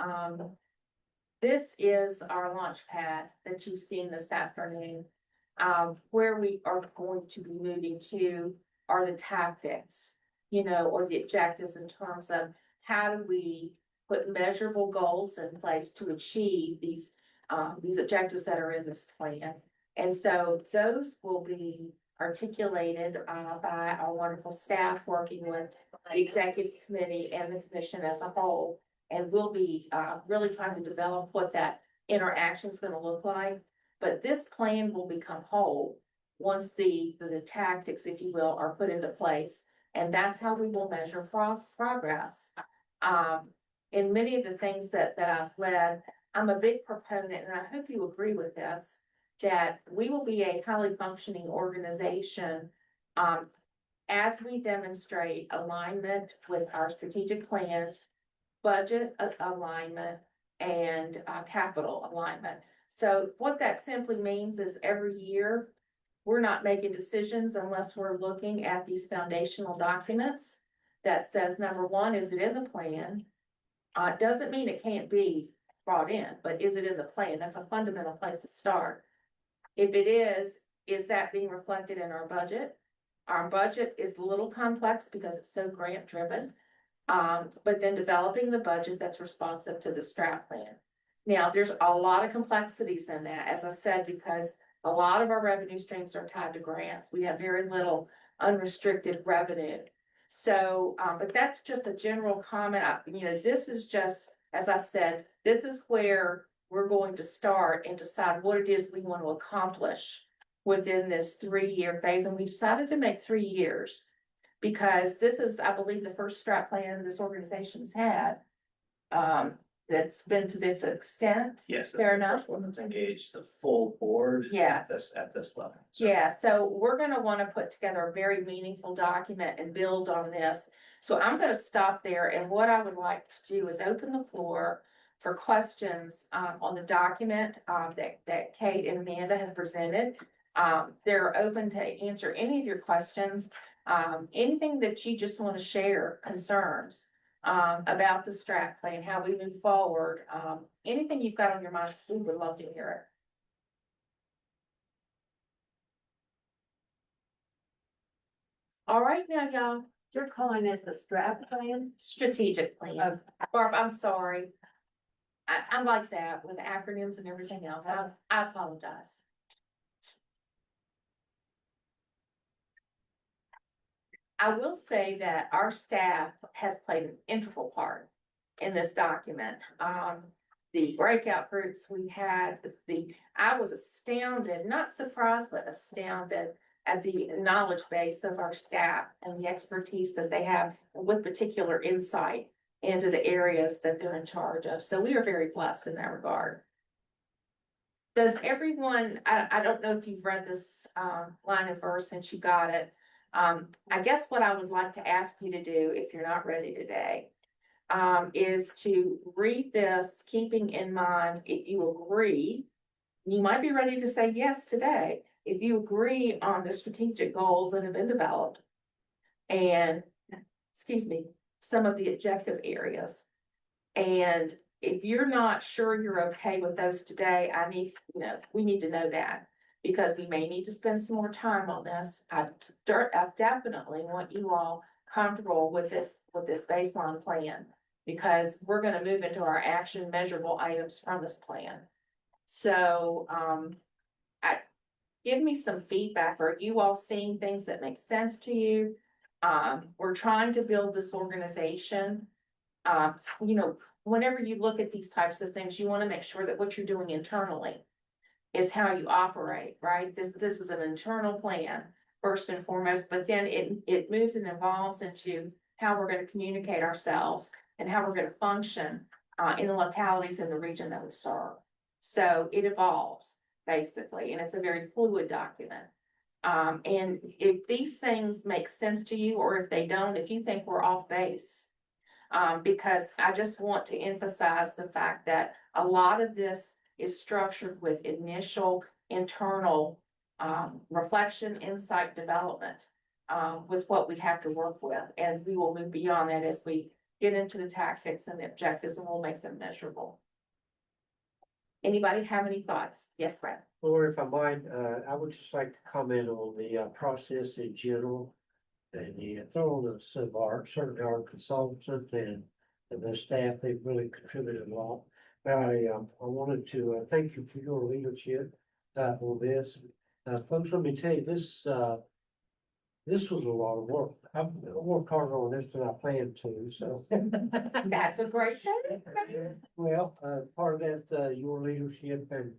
this is our launch pad that you've seen this afternoon. Where we are going to be moving to are the tactics, or the objectives in terms of how do we put measurable goals in place to achieve these objectives that are in this plan. And so those will be articulated by our wonderful staff working with the executive committee and the commission as a whole. And we'll be really trying to develop what that interaction is going to look like. But this plan will become whole once the tactics, if you will, are put into place. And that's how we will measure progress. In many of the things that I've led, I'm a big proponent, and I hope you agree with this, that we will be a highly functioning organization as we demonstrate alignment with our strategic plans, budget alignment, and capital alignment. So what that simply means is every year, we're not making decisions unless we're looking at these foundational documents that says, number one, is it in the plan? Doesn't mean it can't be brought in, but is it in the plan? That's a fundamental place to start. If it is that being reflected in our budget? Our budget is a little complex because it's so grant driven. But then developing the budget that's responsive to the strat plan. Now, there's a lot of complexities in that, as I said, because a lot of our revenue streams are tied to grants. We have very little unrestricted revenue. So, but that's just a general comment. This is just, as I said, this is where we're going to start and decide what it is we want to accomplish within this 3-year phase. And we decided to make 3 years because this is, I believe, the first strat plan this organization's had. That's been to this extent. Yes, Fair that's the enough. first one that's engaged the full board. Yes. At this level. Yeah, so we're gonna wanna put together a very meaningful document and build on this. So I'm gonna stop there, and what I would like to do is open the floor for questions on the document that Kate and Amanda have presented. They're open to answer any of your questions, anything that you just wanna share, concerns about the strat plan, how we move forward, anything you've got on your mind, we would love to hear it. All right, now, y'all, You're calling it the strat plan? strategic plan. Barb, I'm sorry. I'm like that with acronyms and everything else. I apologize. I will say that our staff has played an integral part in this document. The breakout groups we had, I was astounded, not surprised, but astounded at the knowledge base of our staff and the expertise that they have with particular insight into the areas that they're in charge of. So we are very blessed in that regard. Does everyone, I don't know if you've read this line of verse since you got it. I guess what I would like to ask you to do, if you're not ready today, is to read this, keeping in mind, if you agree, you might be ready to say yes today. If you agree on the strategic goals that have been developed and, some of the objective areas. And if you're not sure you're okay with those today, we need to know that because we may need to spend some more time on this. I definitely want you all comfortable with this baseline plan because we're going to move into our action measurable items from this plan. So, give me some feedback. Are you all seeing things that make sense to you? We're trying to build this organization. Whenever you look at these types of things, you want to make sure that what you're doing internally is how you operate, right? This is an internal plan first and foremost, but then it moves and evolves into how we're going to communicate ourselves and how we're going to function in the localities in the region that we serve. So it evolves basically, and it's a very fluid document. And if these things make sense to you, or if they don't, if you think we're off base, because I just want to emphasize the fact that a lot of this is structured with initial internal reflection, insight, development with what we have to work with. And we will move beyond that as we get into the tactics and the objectives, and we'll make them measurable. Anybody have any thoughts? Yes, Brad. Or if I might, I would just like to comment on the process in general. And the thoroughness of certainly our consultant and the staff, they've really contributed a lot. But I wanted to thank you for your leadership on this. Folks, let me tell you, this was a lot of work. I worked harder on this than I planned to, so. That's a great thing. Well, part of that's your leadership and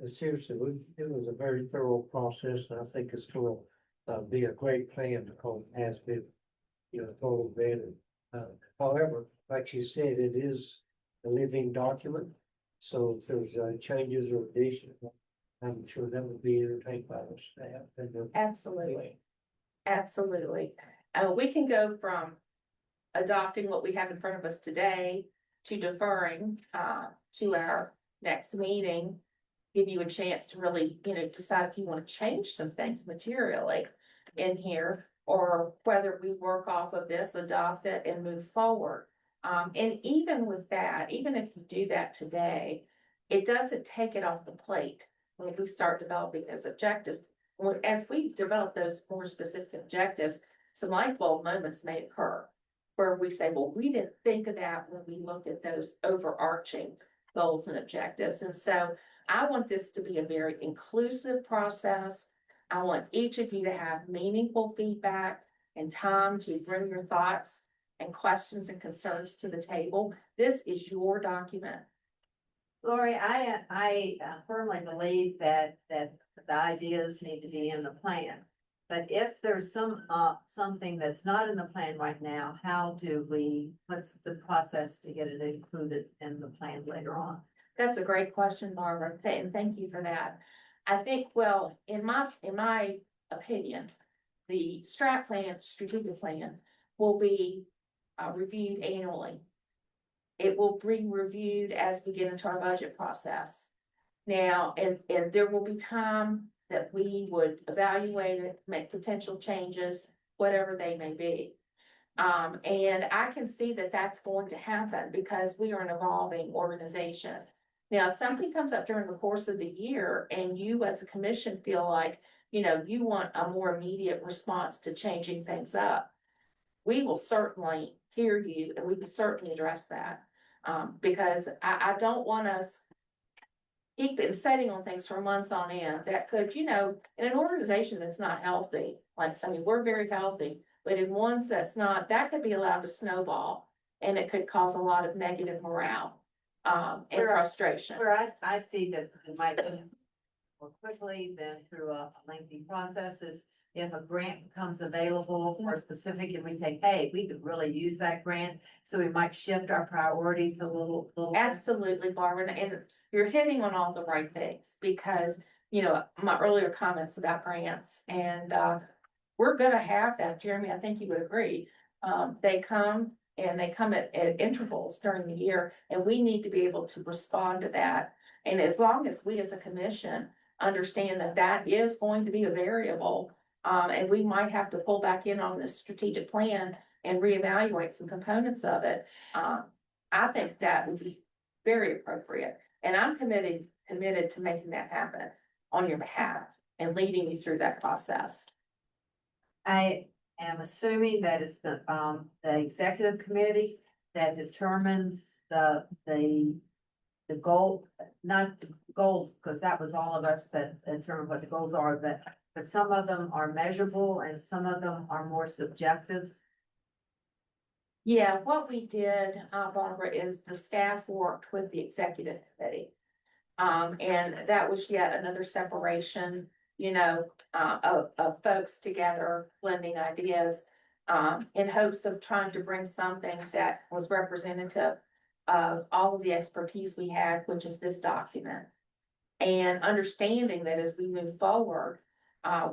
seriously, it was a very thorough process, and I think it's gonna be a great plan because it has been, thoroughly vetted. However, like you said, it is a living document, so if there's changes or additions, I'm sure that would be entertained by the staff. Absolutely. Absolutely. We can go from adopting what we have in front of us today to deferring to our next meeting, give you a chance to really, decide if you want to change some things materially in here, or whether we work off of this, adopt it, and move forward. And even with that, even if you do that today, it doesn't take it off the plate when we start developing those objectives. As we develop those more specific objectives, some light bulb moments may occur where we say, well, we didn't think of that when we looked at those overarching goals and objectives. And so I want this to be a very inclusive process. I want each of you to have meaningful feedback and time to bring your thoughts and questions and concerns to the table. This is your document. Lori, I firmly believe that the ideas need to be in the plan. But if there's something that's not in the plan right now, what's the process to get it included in the plan later on? That's a great question, Barbara, and thank you for that. I think, well, in my opinion, the strategic plan will be reviewed annually. It will be reviewed as we get into our budget process. Now, and there will be time that we would evaluate it, make potential changes, whatever they may be. And I can see that that's going to happen because we are an evolving organization. Now, if something comes up during the course of the year and you as a commission feel like, you want a more immediate response to changing things up, we will certainly hear you and we will certainly address that. Because I don't want us keep setting on things for months on end that could, in an organization that's not healthy, we're very healthy, but in ones that's not, that could be allowed to snowball and it could cause a lot of negative morale, and frustration. Where I see that it might be more quickly than through a lengthy process is if a grant becomes available for a specific and we say, hey, we could really use that grant. So we might shift our priorities a little bit. Absolutely, Barbara, and you're hitting on all the right things because, my earlier comments about grants and, we're gonna have that, Jeremy, I think you would agree. They come at intervals during the year and we need to be able to respond to that. And as long as we as a commission understand that that is going to be a variable, and we might have to pull back in on this strategic plan and reevaluate some components of it. I think that would be very appropriate. And I'm committed to making that happen on your behalf and leading you through that process. I am assuming that it's the executive committee that determines the goal, not the goals, because that was all of us that determined what the goals are, but some of them are measurable and some of them are more subjective. Yeah, what we did, Barbara, is the staff worked with the executive committee. And that was yet another separation, of folks together, blending ideas, in hopes of trying to bring something that was representative of all of the expertise we had, which is this document. And understanding that as we move forward,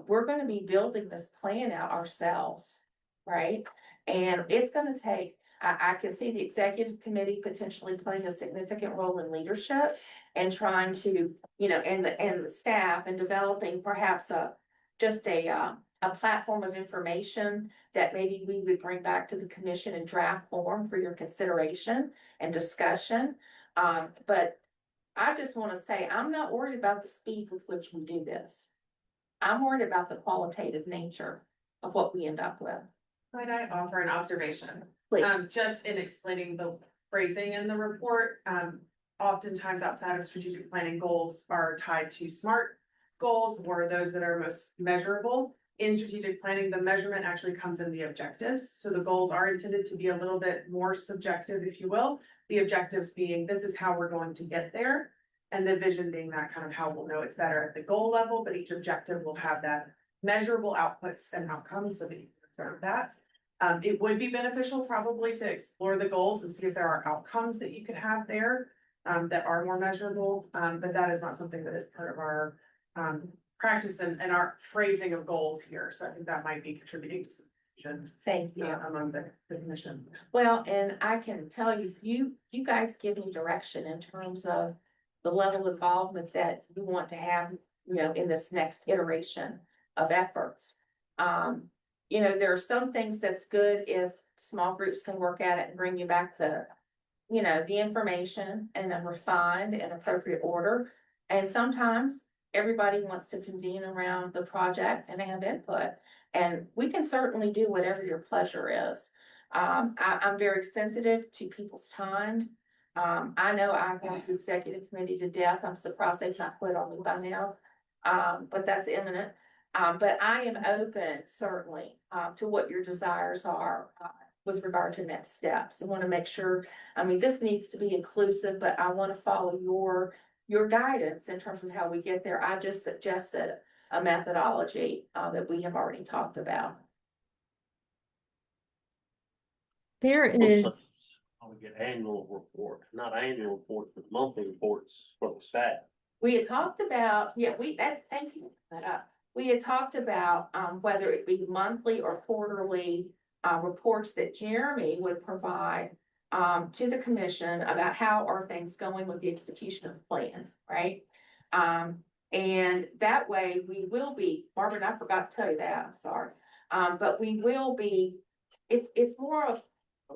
we're gonna be building this plan out ourselves, right? And it's gonna take, I can see the executive committee potentially playing a significant role in leadership and trying to, and the staff and developing perhaps a platform of information that maybe we would bring back to the commission in draft form for your consideration and discussion. But I just want to say, I'm not worried about the speed with which we do this. I'm worried about the qualitative nature of what we end up with. Might I offer an observation? Please. Just in explaining the phrasing in the report, oftentimes outside of strategic planning, goals are tied to SMART goals or those that are most measurable. In strategic planning, the measurement actually comes in the objectives. So the goals are intended to be a little bit more subjective, if you will. The objectives being, this is how we're going to get there. And the vision being that kind of how we'll know it's better at the goal level, but each objective will have that measurable outputs and outcomes so that you can observe that. It would be beneficial probably to explore the goals and see if there are outcomes that you could have there that are more measurable, but that is not something that is part of our practice and our phrasing of goals here. So I think that might be contributing to some confusion. Thank you. Among the commission. Well, and I can tell you, you guys give me direction in terms of the level of involvement that you want to have, in this next iteration of efforts. There are some things that's good if small groups can work at it and bring you back the information in a refined and appropriate order. And sometimes everybody wants to convene around the project and have input. And we can certainly do whatever your pleasure is. I'm very sensitive to people's time. I know I've got the executive committee to death. I'm surprised they've not quit on me by now. But that's imminent. But I am open certainly, to what your desires are, with regard to next steps. I want to make sure, I mean, this needs to be inclusive, but I want to follow your guidance in terms of how we get there. I just suggested a methodology, that we have already talked about. There is, I would get annual report, not annual reports, but monthly reports for the staff. We had talked about, yeah, thank you for that up. We had talked about, whether it be monthly or quarterly, reports that Jeremy would provide, to the commission about how are things going with the execution of the plan, right? And that way we will be, Barbara, I forgot to tell you that, I'm sorry. But we will be, it's more of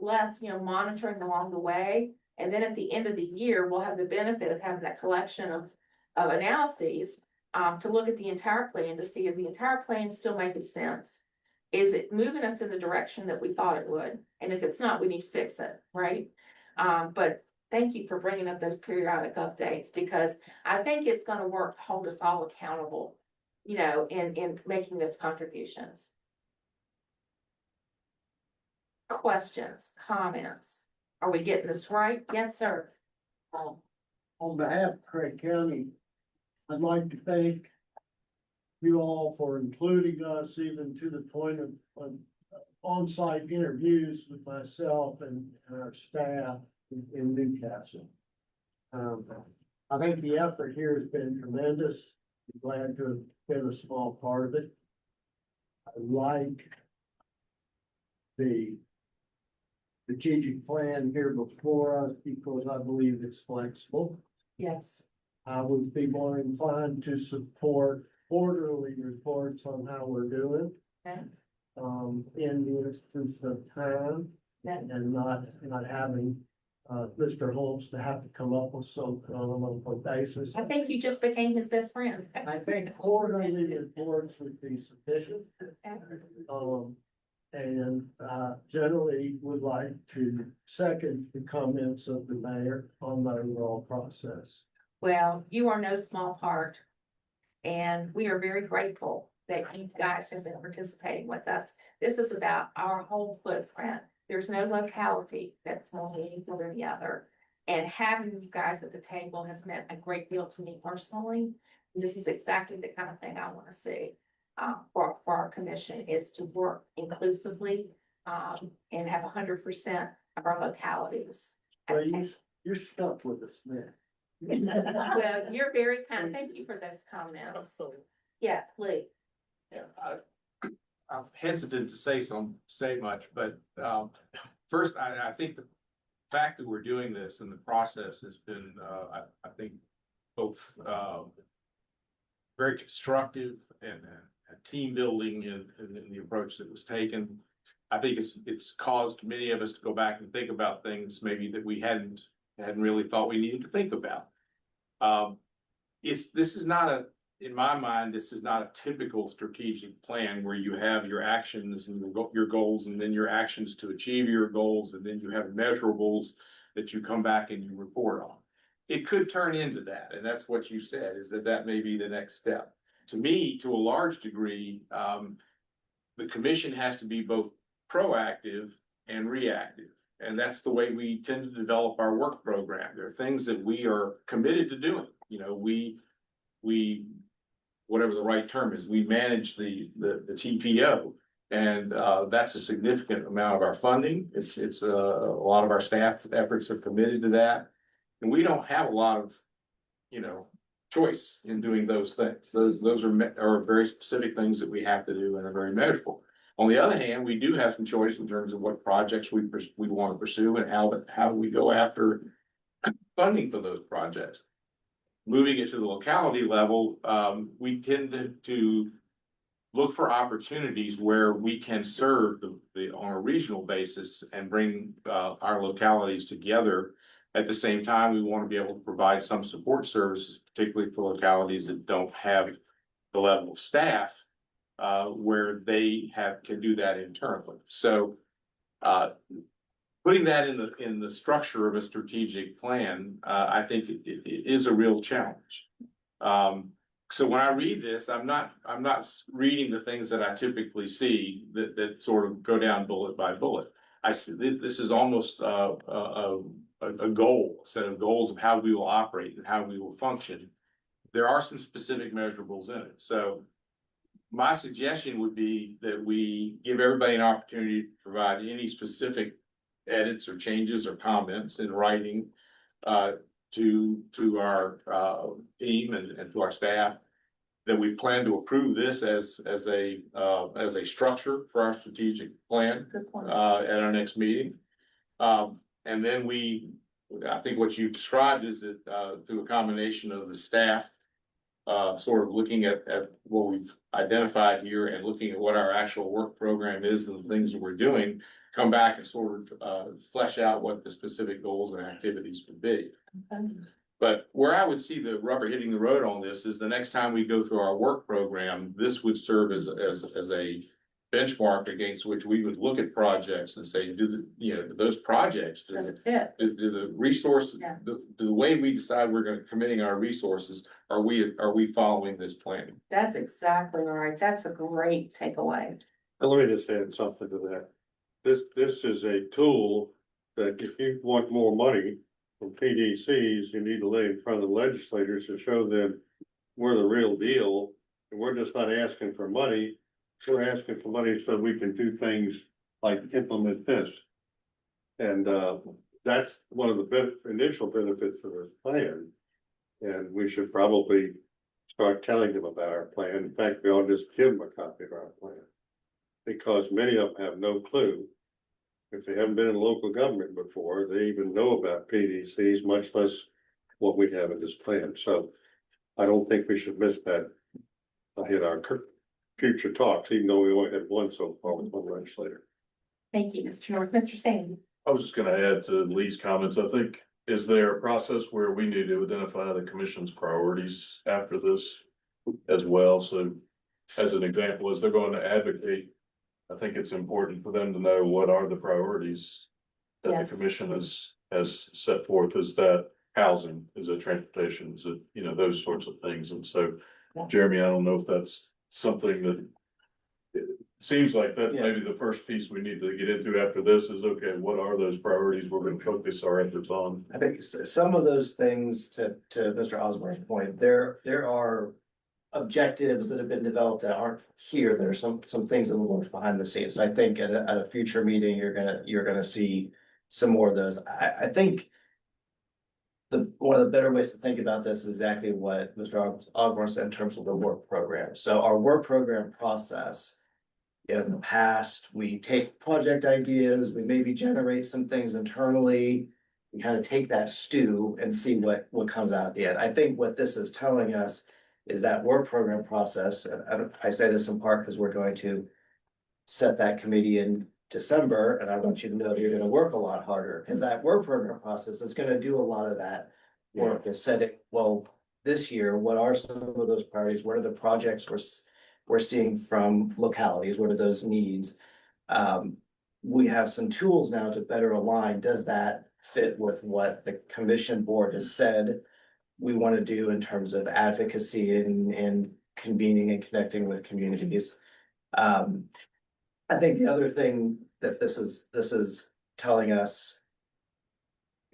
less, monitoring along the way. And then at the end of the year, we'll have the benefit of having that collection of analyses, to look at the entire plan to see if the entire plan still making sense. Is it moving us in the direction that we thought it would? And if it's not, we need to fix it, right? But thank you for bringing up those periodic updates, because I think it's gonna work to hold us all accountable, in making those contributions. Questions, comments? Are we getting this right? Yes, sir. On behalf of Craig County, I'd like to thank you all for including us even to the point of on-site interviews with myself and our staff in Newcastle. I think the effort here has been tremendous. I'm glad to have been a small part of it. I like the strategic plan here before us because I believe it's flexible. Yes. I would be more inclined to support quarterly reports on how we're doing. Okay. In the instance of time and not having, Mr. Holmes to have to come up with something on a monthly basis. I think you just became his best friend. I think quarterly reports would be sufficient. And generally would like to second the comments of the mayor on the overall process. Well, you are no small part, and we are very grateful that you guys have been participating with us. This is about our whole footprint. There's no locality that's more meaningful than the other. And having you guys at the table has meant a great deal to me personally. This is exactly the kind of thing I want to see, for our commission, is to work inclusively, and have 100% of our localities at Well, the table. you're stuck with us, man. Well, you're very kind. Thank you for those comments. Yeah, please. Yeah, I'm hesitant to say much, but first, I think the fact that we're doing this and the process has been, I think, both very constructive and team building in the approach that was taken. I think it's caused many of us to go back and think about things maybe that we hadn't really thought we needed to think about. This is not in my mind, this is not a typical strategic plan where you have your actions and your goals, and then your actions to achieve your goals, and then you have measurables that you come back and you report on. It could turn into that, and that's what you said, is that may be the next step. To me, to a large degree, the commission has to be both proactive and reactive. And that's the way we tend to develop our work program. There are things that we are committed to doing. We whatever the right term is, we manage the TPO. And that's a significant amount of our funding. It's a lot of our staff efforts are committed to that. And we don't have a lot of, choice in doing those things. Those are very specific things that we have to do and are very measurable. On the other hand, we do have some choice in terms of what projects we want to pursue and how we go after funding for those projects. Moving it to the locality level, we tend to look for opportunities where we can serve on a regional basis and bring our localities together. At the same time, we want to be able to provide some support services, particularly for localities that don't have the level of staff where they can do that internally. So putting that in the structure of a strategic plan, I think it is a real challenge. So when I read this, I'm not reading the things that I typically see that sort of go down bullet by bullet. I see this is almost a goal, a set of goals of how we will operate and how we will function. There are some specific measurables in it. So my suggestion would be that we give everybody an opportunity to provide any specific edits or changes or comments in writing to our team and to our staff, that we plan to approve this as a structure for our strategic plan Good point. at our next meeting. And then I think what you described is that through a combination of the staff sort of looking at what we've identified here and looking at what our actual work program is and the things that we're doing, come back and sort of flesh out what the specific goals and activities would be. Okay. But where I would see the rubber hitting the road on this is the next time we go through our work program, this would serve as a benchmark against which we would look at projects and say, do those projects, Does it fit? do the resources, Yeah. the way we decide we're gonna committing our resources, are we following this plan? That's exactly right. That's a great takeaway. And let me just add something to that. This is a tool that if you want more money from PDCs, you need to lay in front of the legislators to show them we're the real deal. And we're just not asking for money. We're asking for money so we can do things like implement this. And that's one of the initial benefits of this plan. And we should probably start telling them about our plan. In fact, we ought to just give them a copy of our plan. Because many of them have no clue. If they haven't been in local government before, they even know about PDCs, much less what we have in this plan. So I don't think we should miss that in our future talks, even though we only had one so far with one legislator. Thank you, Mr. North. Mr. Sandy. I was just gonna add to Lee's comments. I think, is there a process where we need to identify the commission's priorities after this as well? So as an example, as they're going to advocate, I think it's important for them to know what are the priorities that Yes. the commission has set forth. Is that housing? Is it transportation? Is it, those sorts of things? And so, Jeremy, I don't know if that's something that it seems like that maybe the first piece we need to get into after this is, okay, what are those priorities we're going to focus our efforts on? I think some of those things, to Mr. Osborne's point, there are objectives that have been developed that aren't here. There are some things in the works behind the scenes. So I think at a future meeting, you're gonna see some more of those. I think one of the better ways to think about this is exactly what Mr. Osborne said in terms of the work program. So our work program process, in the past, we take project ideas, we maybe generate some things internally. We kind of take that stew and see what comes out at the end. I think what this is telling us is that work program process, and I say this in part because we're going to set that committee in December, and I want you to know that you're gonna work a lot harder, because that work program process is gonna do a lot of that work, is setting, well, this year, what are some of those priorities? What are the projects we're seeing from localities? What are those needs? We have some tools now to better align. Does that fit with what the commission board has said we want to do in terms of advocacy and convening and connecting with communities? I think the other thing that this is telling us,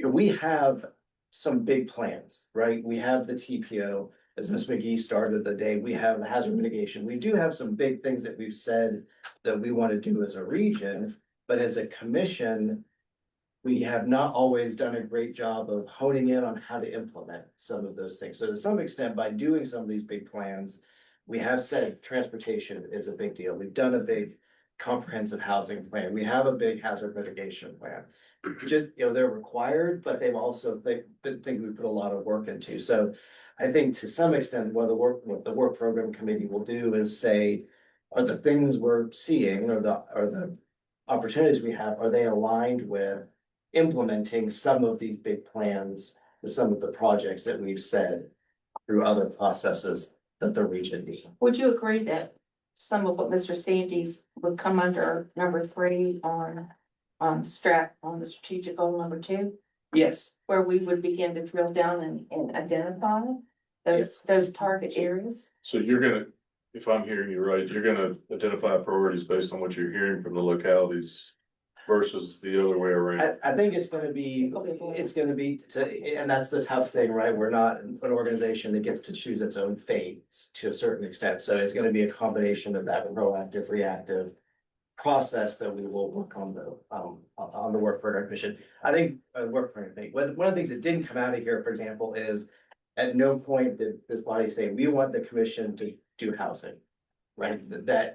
we have some big plans, right? We have the TPO, as Ms. McGee started the day, we have the hazard mitigation. We do have some big things that we've said that we want to do as a region, but as a commission, we have not always done a great job of honing in on how to implement some of those things. So to some extent, by doing some of these big plans, we have said transportation is a big deal. We've done a big comprehensive housing plan. We have a big hazard mitigation plan. Just, they're required, but they've also think we put a lot of work into. So I think to some extent, what the work program committee will do is say, are the things we're seeing or the opportunities we have, are they aligned with implementing some of these big plans, some of the projects that we've said through other processes that the region needs? Would you agree that some of what Mr. Sandy's would come under number 3 on strap on the strategic goal number 2, Yes, where we would begin to drill down and identify Yes. those target areas. So you're gonna, if I'm hearing you right, you're gonna identify priorities based on what you're hearing from the localities versus the other way around. I think it's gonna be, and that's the tough thing, right? We're not an organization that gets to choose its own fate to a certain extent. So it's gonna be a combination of that proactive, reactive process that we will work on the work program commission. I think, work program thing, one of the things that didn't come out of here, for example, is at no point did this body say, we want the commission to do housing. Right,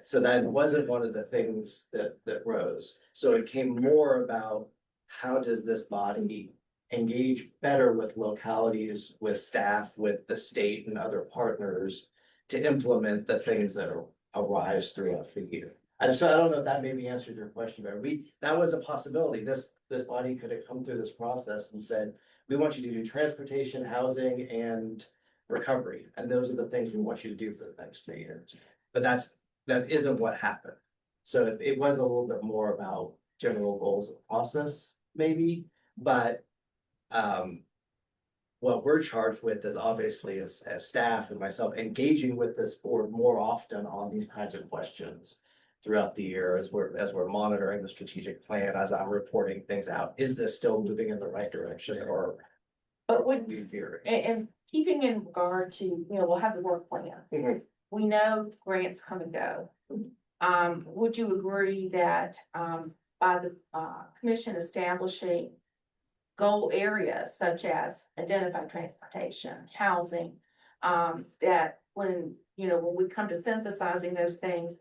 so that wasn't one of the things that rose. So it came more about how does this body engage better with localities, with staff, with the state and other partners to implement the things that arise throughout the year. I don't know if that maybe answered your question, but that was a possibility. This body could have come through this process and said, we want you to do transportation, housing, and recovery. And those are the things we want you to do for the next 2 years. But that isn't what happened. So it was a little bit more about general goals of process, maybe, but what we're charged with is obviously as staff and myself engaging with this board more often on these kinds of questions throughout the year as we're monitoring the strategic plan, as I'm reporting things out. Is this still moving in the right direction or? But would, we veering? and keeping in regard to, we'll have the work plan. Mhm. We know grants come and go. Would you agree that, by the, commission establishing goal areas such as identified transportation, housing, that when we come to synthesizing those things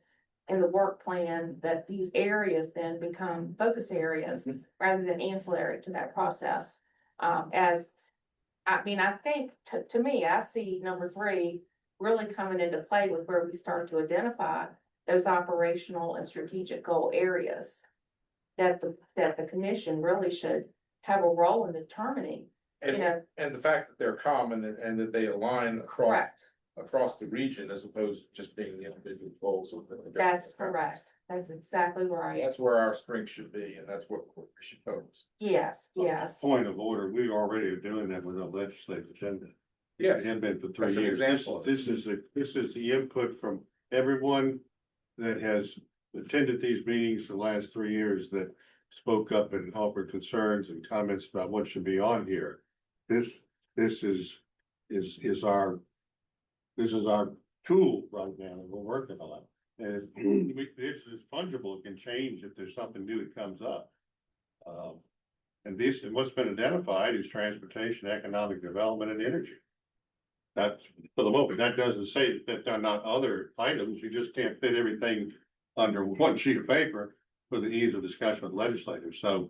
in the work plan, that these areas then become focus areas rather than ancillary to that process? I think to me, I see number 3 really coming into play with where we start to identify those operational and strategic goal areas that the commission really should have a role in determining, And the fact that they're common and that they align correct. across the region as opposed to just being individual goals. That's correct. That's exactly right. That's where our strength should be, and that's what we should focus. Yes. Point of order, we already are doing that with a legislative agenda. Yes, It had been for 3 That's an years. example of it. This is the input from everyone that has attended these meetings for the last 3 years that spoke up and offered concerns and comments about what should be on here. This is our tool right now that we're working on. And this is fungible. It can change if there's something new that comes up. And what's been identified is transportation, economic development, and energy. That's for the moment. That doesn't say that there are not other items. You just can't fit everything under one sheet of paper for the ease of discussion with legislators. So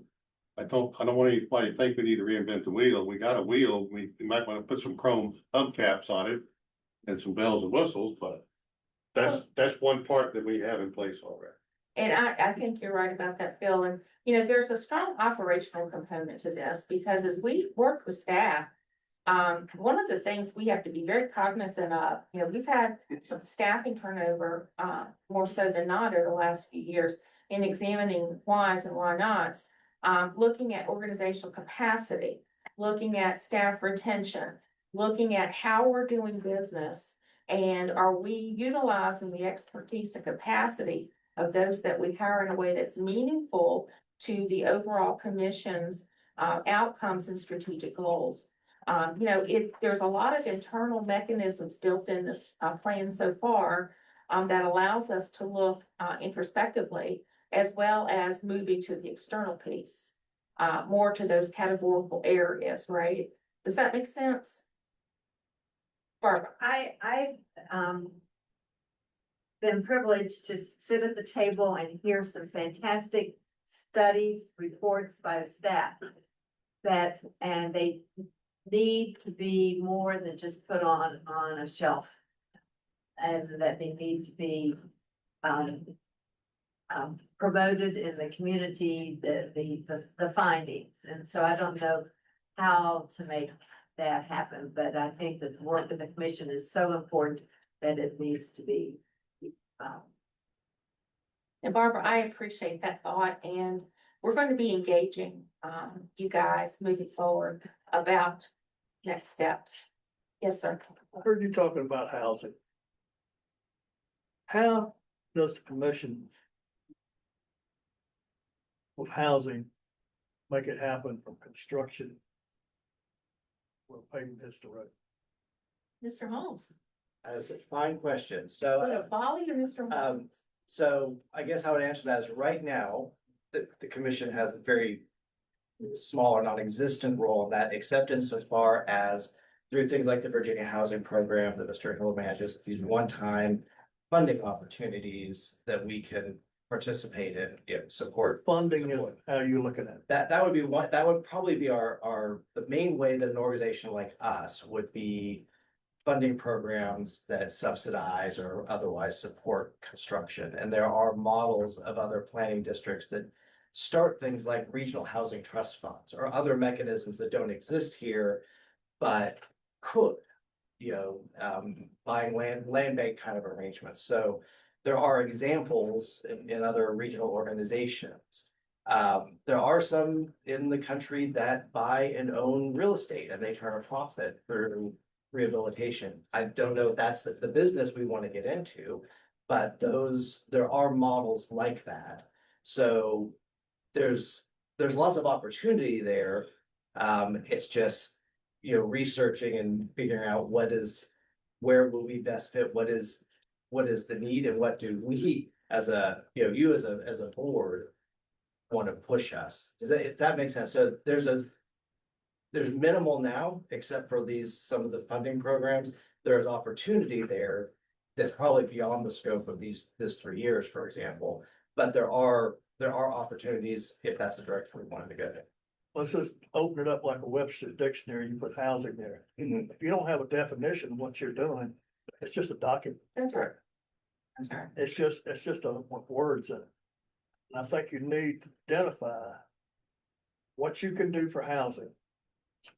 I don't want anybody to think we need to reinvent the wheel. We got a wheel. We might want to put some chrome hubcaps on it and some bells and whistles, but that's one part that we have in place already. And I think you're right about that, Phil. And, there's a strong operational component to this because as we work with staff, one of the things we have to be very cognizant of, we've had some staffing turnover, more so than not over the last few years in examining whys and why nots, looking at organizational capacity, looking at staff retention, looking at how we're doing business, and are we utilizing the expertise and capacity of those that we hire in a way that's meaningful to the overall commission's outcomes and strategic goals. There's a lot of internal mechanisms built in this plan so far that allows us to look introspectively as well as moving to the external piece, more to those categorical areas, right? Does that make sense? Barbara? I've been privileged to sit at the table and hear some fantastic studies, reports by the staff and they need to be more than just put on a shelf. And that they need to be promoted in the community, the findings. And so I don't know how to make that happen, but I think that the work of the commission is so important that it needs to be. And Barbara, I appreciate that thought. And we're going to be engaging, you guys moving forward about next steps. Yes, sir. I heard you talking about housing. How does the commission of housing make it happen from construction? We're paving this the road. Mr. Holmes, That's a fine question. go So, to Bali or Mr. Holmes? so I guess how I would answer that is right now, the commission has a very small or non-existent role in that, except insofar as through things like the Virginia Housing Program that Mr. Hill manages, these one-time funding opportunities that we can participate in, support. Funding, and how are you looking at it? That would be one, that would probably be the main way that an organization like us would be funding programs that subsidize or otherwise support construction. And there are models of other planning districts that start things like regional housing trust funds or other mechanisms that don't exist here, but could, buying land bank kind of arrangements. So there are examples in other regional organizations. There are some in the country that buy and own real estate and they turn a profit through rehabilitation. I don't know if that's the business we want to get into, but there are models like that. So there's lots of opportunity there. It's just, researching and figuring out where will we best fit, what is the need and what do we as you as a board want to push us. If that makes sense. So there's minimal now, except for some of the funding programs. There's opportunity there that's probably beyond the scope of this 3 years, for example. But there are opportunities if that's the direction we wanted to go. Let's just open it up like a Webster's dictionary, you put housing there. If you don't have a definition of what you're doing, it's just a document. That's right. That's right. It's just with words in it. And I think you need to identify what you can do for housing.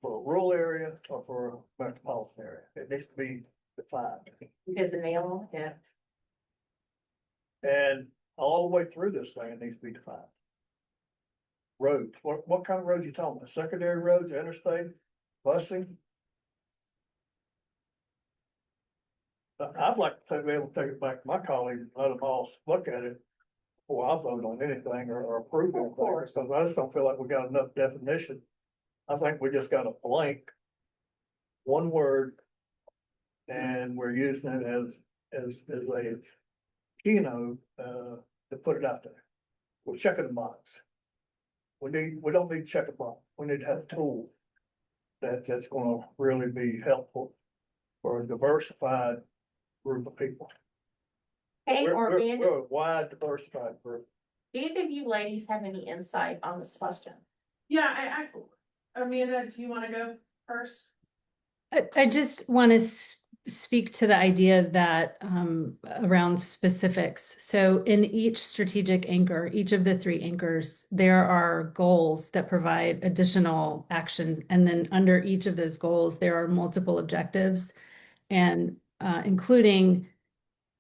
For a rural area or for a metropolitan area, it needs to be defined. You get the nail on it. And all the way through this thing, it needs to be defined. Roads, what kind of roads you talking about? Secondary roads, interstate, busing? I'd like to be able to take it back to my colleagues, and let them all look at it before I vote on anything or approve anything. So I just don't feel like we got enough definition. I think we just got a blank, one word, and we're using it as a keynote to put it out there. We're checking the box. We don't need to check a box. We need to have a tool that's gonna really be helpful for a diversified group of people. Hey, We're Orlando, a wide diversified group. do either of you ladies have any insight on this question? Yeah, Amanda, do you want to go first? I just want to speak to the idea that around specifics. So in each strategic anchor, each of the 3 anchors, there are goals that provide additional action. And then under each of those goals, there are multiple objectives and including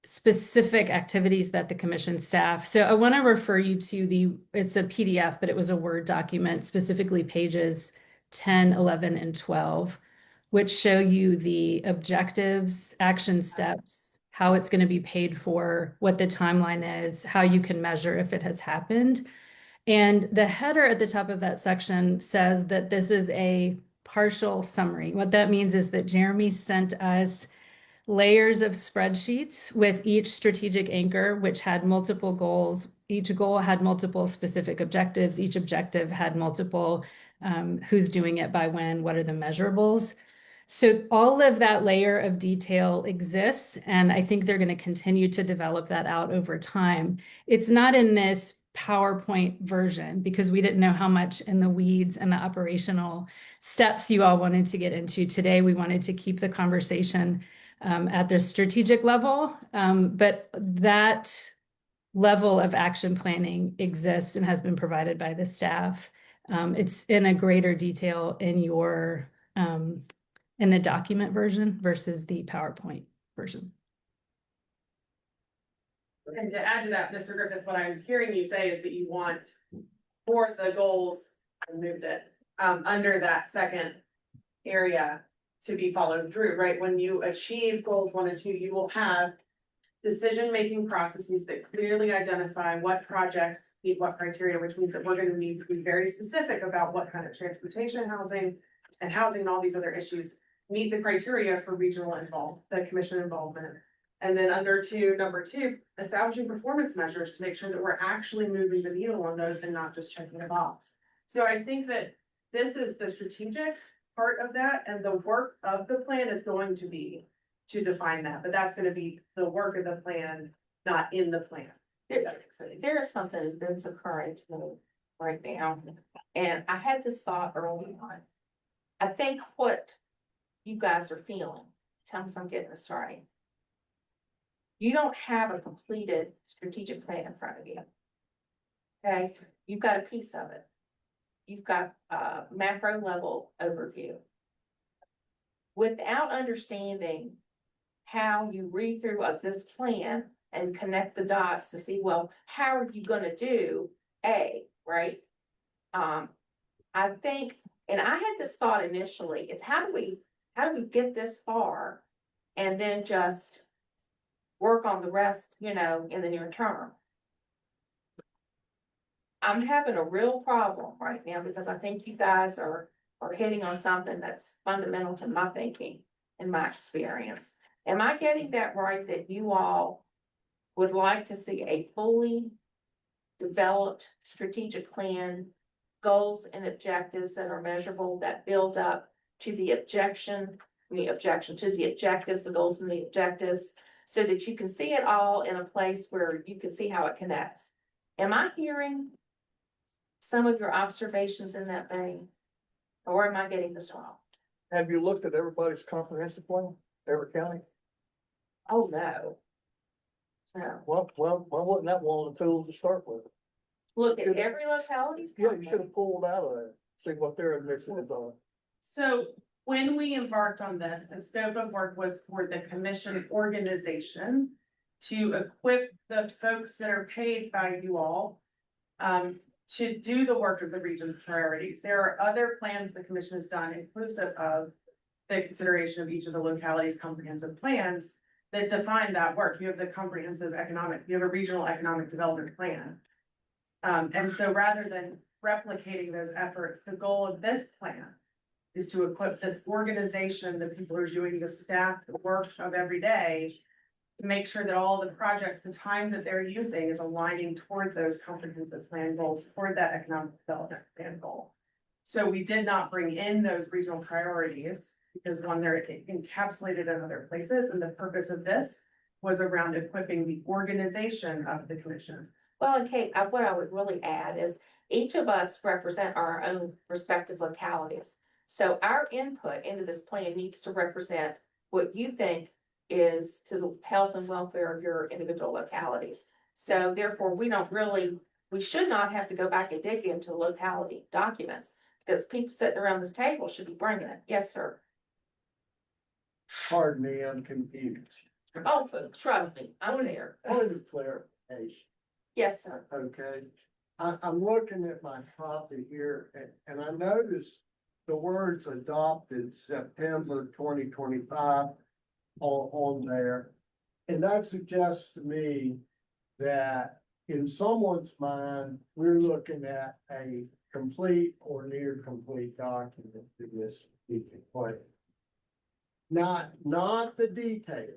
specific activities that the commission staff. So I want to refer you to it's a PDF, but it was a Word document, specifically pages 10, 11, and 12, which show you the objectives, action steps, how it's going to be paid for, what the timeline is, how you can measure if it has happened. And the header at the top of that section says that this is a partial summary. What that means is that Jeremy sent us layers of spreadsheets with each strategic anchor, which had multiple goals. Each goal had multiple specific objectives. Each objective had multiple who's doing it by when, what are the measurables. So all of that layer of detail exists, and I think they're going to continue to develop that out over time. It's not in this PowerPoint version because we didn't know how much in the weeds and the operational steps you all wanted to get into today. We wanted to keep the conversation at the strategic level, but that level of action planning exists and has been provided by the staff. It's in a greater detail in your in the document version versus the PowerPoint version. And to add to that, Mr. Griffith, what I'm hearing you say is that you want for the goals, I moved it, under that second area to be followed through, right? When you achieve goals 1 and 2, you will have decision-making processes that clearly identify what projects meet what criteria, which means that we're gonna need to be very specific about what kind of transportation, housing, and all these other issues meet the criteria for the commission involvement. And then number two, establishing performance measures to make sure that we're actually moving the needle on those and not just checking a box. So I think that this is the strategic part of that, and the work of the plan is going to be to define that, but that's gonna be the work of the plan, not in the plan. There is something that's occurring to me right now, and I had this thought early on. I think what you guys are feeling, tell me if I'm getting this right. You don't have a completed strategic plan in front of you. Okay, you've got a piece of it. You've got a macro level overview. Without understanding how you read through of this plan and connect the dots to see, well, how are you gonna do A, right? I think, and I had this thought initially, it's how do we get this far and then just work on the rest, in the near term. I'm having a real problem right now because I think you guys are hitting on something that's fundamental to my thinking and my experience. Am I getting that right, that you all would like to see a fully developed strategic plan, goals and objectives that are measurable, that build up to the to the objectives, the goals and the objectives, so that you can see it all in a place where you can see how it connects? Am I hearing some of your observations in that vein, or am I getting this wrong? Have you looked at everybody's comprehensive plan, every county? Oh, no. No. Well, why wasn't that one of the tools to start with? Look at every locality's. Yeah, you should have pulled out of there, see what their initiatives are. So when we embarked on this, the scope of work was for the commission organization to equip the folks that are paid by you all to do the work of the region's priorities. There are other plans the commission has done, inclusive of the consideration of each of the localities' comprehensive plans that define that work. You have the you have a regional economic development plan. And so rather than replicating those efforts, the goal of this plan is to equip this organization, the people who are doing the staff, the work of every day, to make sure that all the projects, the time that they're using is aligning toward those comprehensive plan goals, toward that economic development plan goal. So we did not bring in those regional priorities because one, they're encapsulated in other places, and the purpose of this was around equipping the organization of the commission. Well, and Kate, what I would really add is each of us represent our own respective localities. So our input into this plan needs to represent what you think is to the health and welfare of your individual localities. So therefore, we should not have to go back and dig into locality documents, because people sitting around this table should be bringing it. Yes, sir. Pardon me, I'm confused. Oh, trust me, I'm there. Point of clarification, Yes, sir. okay? I'm looking at my copy here and I noticed the words adopted September 2025 on there. And that suggests to me that in someone's mind, we're looking at a complete or near complete document in this strategic plan. Not the details,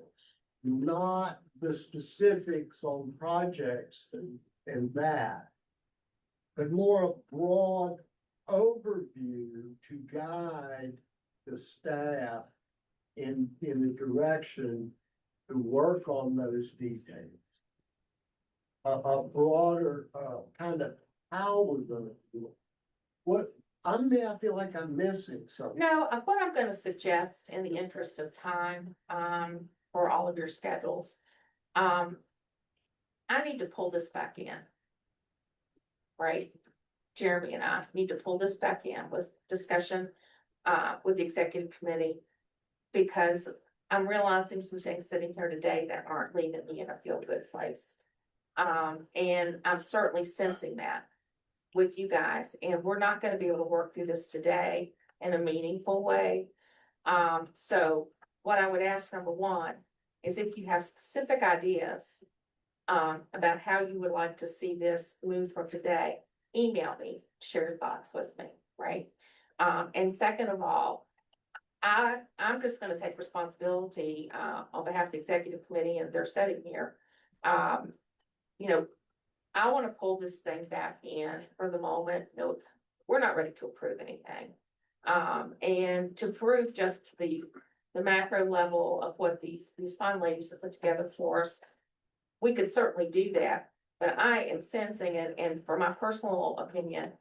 not the specifics on projects and that, but more a broad overview to guide the staff in the direction to work on those details. A broader kind of how we're gonna do it. I feel like I'm missing something. No, what I'm gonna suggest in the interest of time, for all of your schedules, I need to pull this back in. Right? Jeremy and I need to pull this back in with discussion, with the executive committee, because I'm realizing some things sitting here today that aren't leaving me in a feel-good place. And I'm certainly sensing that. with you guys, and we're not gonna be able to work through this today in a meaningful way. So what I would ask, number one, is if you have specific ideas about how you would like to see this move from today, email me, share your thoughts with me, right? And second of all, I'm just gonna take responsibility, on behalf of the executive committee, and they're sitting here. You know, I wanna pull this thing back in for the moment. No, we're not ready to approve anything. And to prove just the macro level of what these fine ladies have put together for us, we could certainly do that, but I am sensing it, and for my personal opinion,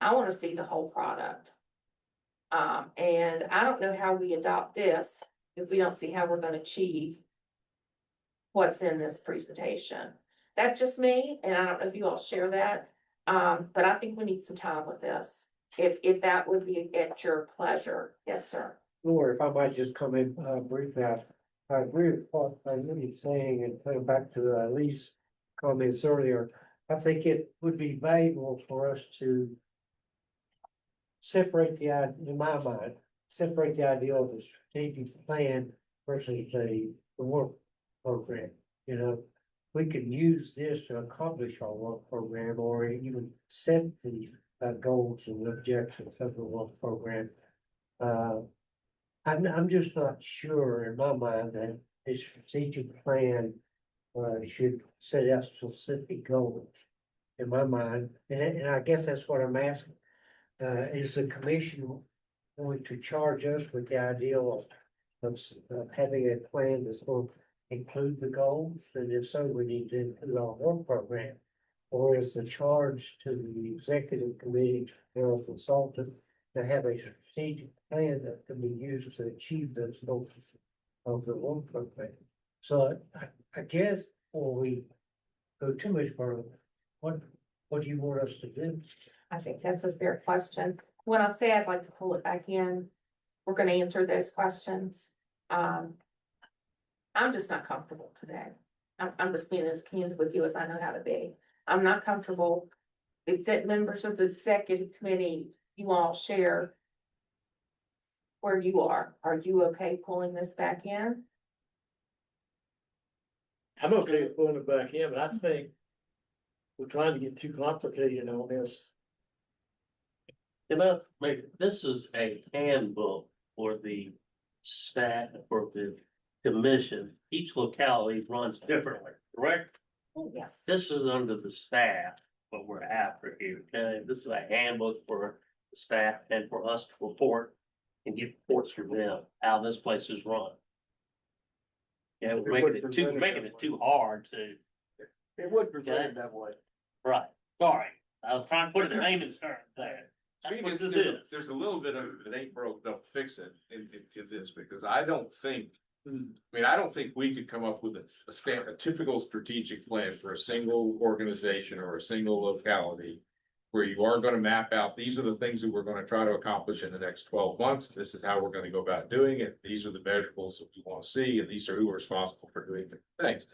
I wanna see the whole product. And I don't know how we adopt this if we don't see how we're gonna achieve what's in this presentation. That's just me, and I don't know if you all share that, but I think we need some time with this, if that would be at your pleasure. Yes, sir. Lord, if I might just come in, briefly, I agree with what Lily's saying, and going back to Lee's comments earlier. I think it would be valuable for us to separate in my mind, separate the idea of the strategic plan versus the work program. You know, we can use this to accomplish our work program, or even set the goals and objectives of the work program. I'm just not sure in my mind that a strategic plan should set out specific goals in my mind. And I guess that's what I'm asking. Is the commission going to charge us with the idea of having a plan that's going to include the goals? And if so, we need to include our work program. Or is the charge to the executive committee or consultant to have a strategic plan that can be used to achieve those goals of the work program? So I guess before we go too much further, what do you want us to do? I think that's a fair question. When I say I'd like to pull it back in, we're gonna answer those questions. I'm just not comfortable today. I'm just being as candid with you as I know how to be. I'm not comfortable. Members of the executive committee, you all share where you are. Are you okay pulling this back in? I'm okay with pulling it back in, but I think we're trying to get too complicated on this. This is a handbook for the staff, for the commission. Each locality runs differently, correct? Oh, yes. This is under the staff, what we're after here, okay? This is a handbook for the staff and for us to report and get reports from them, how this place is run. Yeah, we're making it too hard to. It would present it that way. Right, sorry, I was trying to put it in layman's terms there. That's what this is. There's a little bit of, it ain't broke, don't fix it in this, because I don't think, I don't think we could come up with a typical strategic plan for a single organization or a single locality where you are gonna map out, these are the things that we're gonna try to accomplish in the next 12 months. This is how we're gonna go about doing it. These are the measurables that we wanna see, and these are who are responsible for doing different things.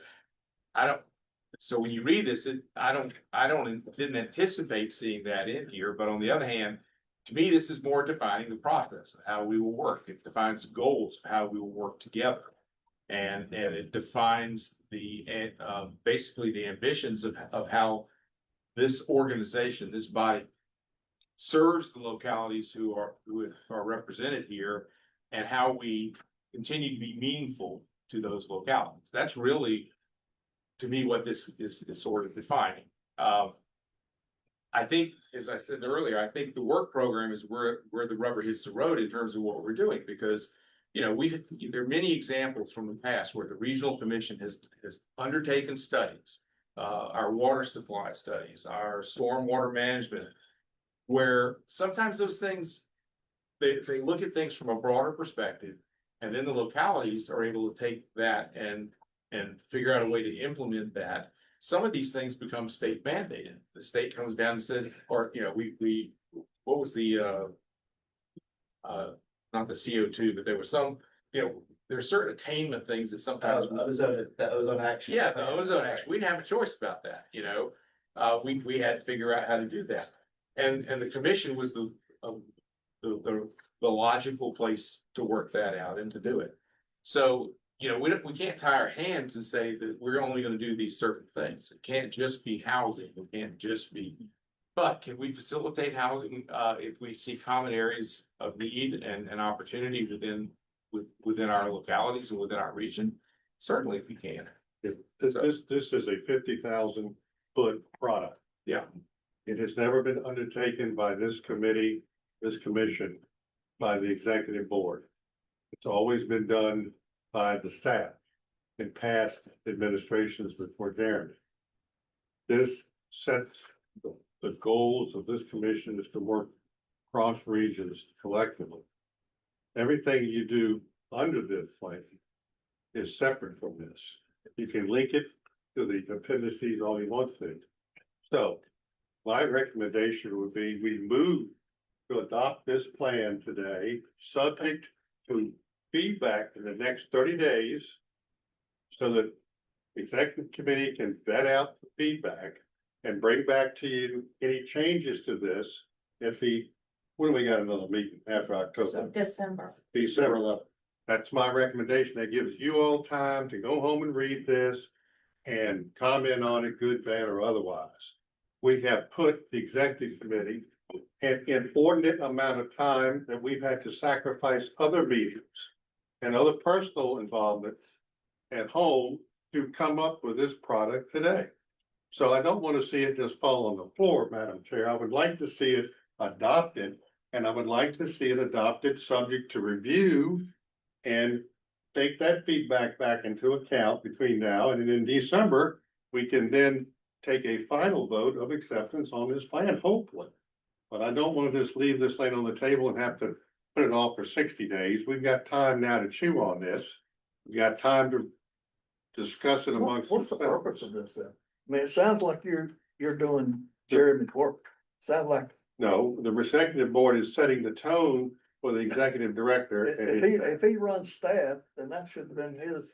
So when you read this, didn't anticipate seeing that in here, but on the other hand, to me, this is more defining the process of how we will work. It defines the goals of how we will work together. And it defines basically the ambitions of how this organization, this body serves the localities who are represented here, and how we continue to be meaningful to those localities. That's really, to me, what this is sort of defining. I think, as I said earlier, I think the work program is where the rubber hits the road in terms of what we're doing, because, there are many examples from the past where the regional commission has undertaken studies, our water supply studies, our stormwater management, where sometimes those things, they look at things from a broader perspective, and then the localities are able to take that and figure out a way to implement that. Some of these things become state mandated. The state comes down and says, or, what was the, not the CO2, but there was some, there's certain attainment things that sometimes. The ozone action. Yeah, the ozone action. We didn't have a choice about that, we had to figure out how to do that. And the commission was the logical place to work that out and to do it. So, you know, we can't tie our hands and say that we're only gonna do these certain things. It can't just be housing, it can't just be. But can we facilitate housing, if we see common areas of need and opportunity within our localities and within our region? Certainly we can. This is a 50,000-foot product. Yeah. It has never been undertaken by this committee, this commission, by the executive board. It's always been done by the staff in past administrations before Jeremy. This sets the goals of this commission is to work cross regions collectively. Everything you do under this plan is separate from this. You can link it to the appendices all you want to. So my recommendation would be we move to adopt this plan today, subject to feedback in the next 30 days. So that the executive committee can vet out the feedback and bring back to you any changes to this at when do we got another meeting after October? December. December 11th. That's my recommendation. That gives you all time to go home and read this and comment on it, good, bad, or otherwise. We have put the executive committee an inordinate amount of time that we've had to sacrifice other meetings and other personal involvements at home to come up with this product today. So I don't want to see it just fall on the floor, Madam Chair. I would like to see it adopted, and I would like to see it adopted subject to review and take that feedback back into account between now and in December, we can then take a final vote of acceptance on this plan, hopefully. But I don't want to just leave this thing on the table and have to put it off for 60 days. We've got time now to chew on this. We got time to discuss it amongst. What's the purpose of this then? I mean, it sounds like you're doing Jeremy's work. Sounds like. No, the executive board is setting the tone for the executive director. If he runs staff, then that should have been his.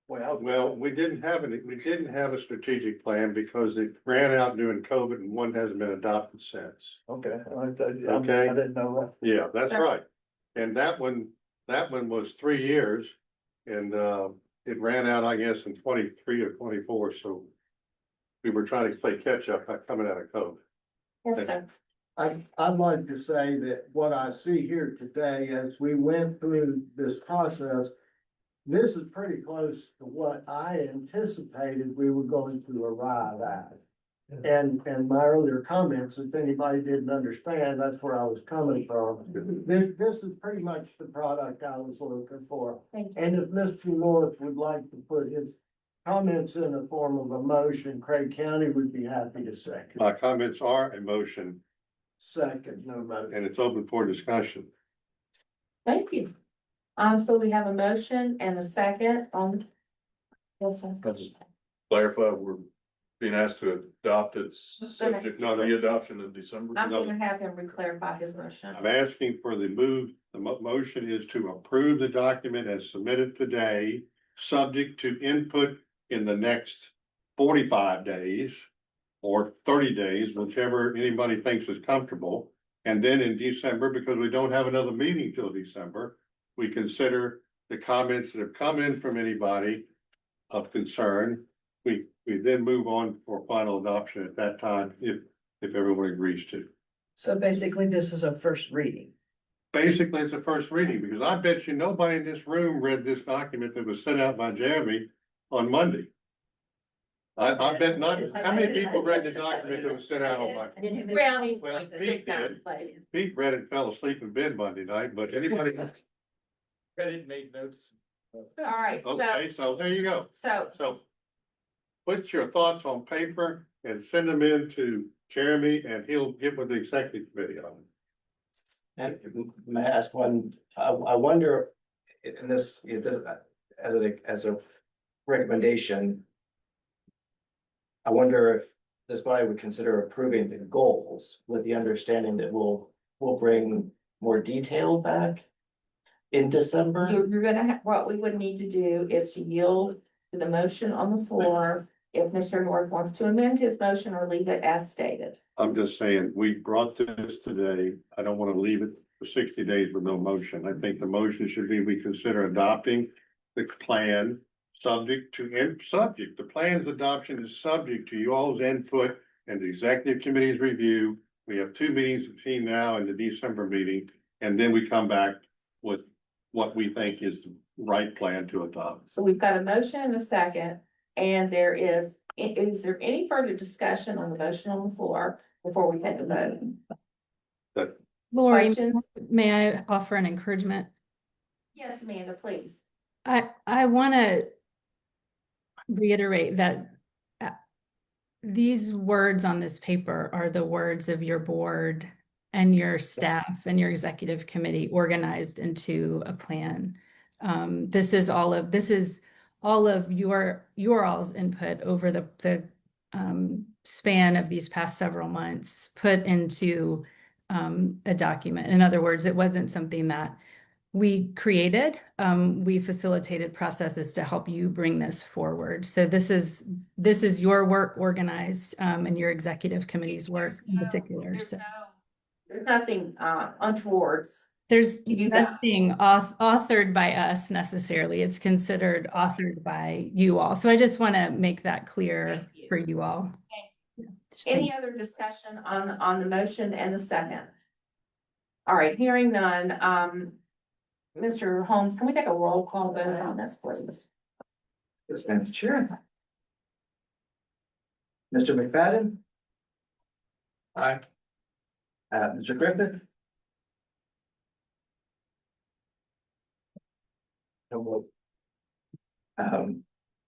Well, we didn't have a strategic plan because it ran out during COVID and one hasn't been adopted since. Okay. I Okay. didn't know that. Yeah, that's Sure. right. And that one was 3 years and it ran out, I guess, in 23 or 24, so we were trying to play catch up coming out of COVID. Yes, sir. I'd like to say that what I see here today, as we went through this process, this is pretty close to what I anticipated we were going to arrive at. And my earlier comments, if anybody didn't understand, that's where I was coming from. This is pretty much the product I was looking for. Thank you. And if Mr. North would like to put his comments in the form of a motion, Craig County would be happy to second. My comments are a motion Second, no motion. and it's open for discussion. Thank you. So we have a motion and a second on. Yes, sir. I'll just clarify, we're being asked to adopt its subject to the adoption in December. I'm gonna have him re-clarify his motion. I'm asking for the move, the motion is to approve the document as submitted today, subject to input in the next 45 days or 30 days, whichever anybody thinks is comfortable. And then in December, because we don't have another meeting till December, we consider the comments that have come in from anybody of concern. We then move on for final adoption at that time, if everyone agrees to. So basically, this is a first reading. Basically, it's a first reading, because I bet you nobody in this room read this document that was sent out by Jeremy on Monday. I bet not. How many people read the document that was sent out on Monday? Brownie Well, points, Pete big time, did. ladies. Pete read it, fell asleep in bed Monday night, but anybody, Read it, made notes. All right, okay, so there you go. so So put your thoughts on paper and send them in to Jeremy and he'll get with the executive committee on it. And may I ask one, I wonder, in this, as a recommendation. I wonder if this body would consider approving the goals with the understanding that we'll bring more detail back in December. you're gonna have, what we would need to do is to yield to the motion on the floor if Mr. North wants to amend his motion or leave it as stated. I'm just saying, we brought this today. I don't want to leave it for 60 days with no motion. I think the motion should be, we consider adopting the plan the plan's adoption is subject to you all's input and the executive committee's review. We have 2 meetings between now and the December meeting, and then we come back with what we think is the right plan to adopt. So we've got a motion and a second, and is there any further discussion on the motion on the floor before we take a vote? Lori, Questions? may I offer an encouragement? Yes, Amanda, please. I want to reiterate that these words on this paper are the words of your board and your staff and your executive committee organized into a plan. This is all of your all's input over the span of these past several months put into a document. In other words, it wasn't something that we created. We facilitated processes to help you bring this forward. So this is your work organized and your executive committee's work in particular. There's nothing untowards. There's You got- nothing authored by us necessarily. It's considered authored by you all. So I just want to make that clear for you all. Any other discussion on the motion and the second? All right, hearing none. Mr. Holmes, can we take a roll call vote on this, please? Yes, Madam Chair. Mr. McFadden? Aye. Mr. Griffith? No vote.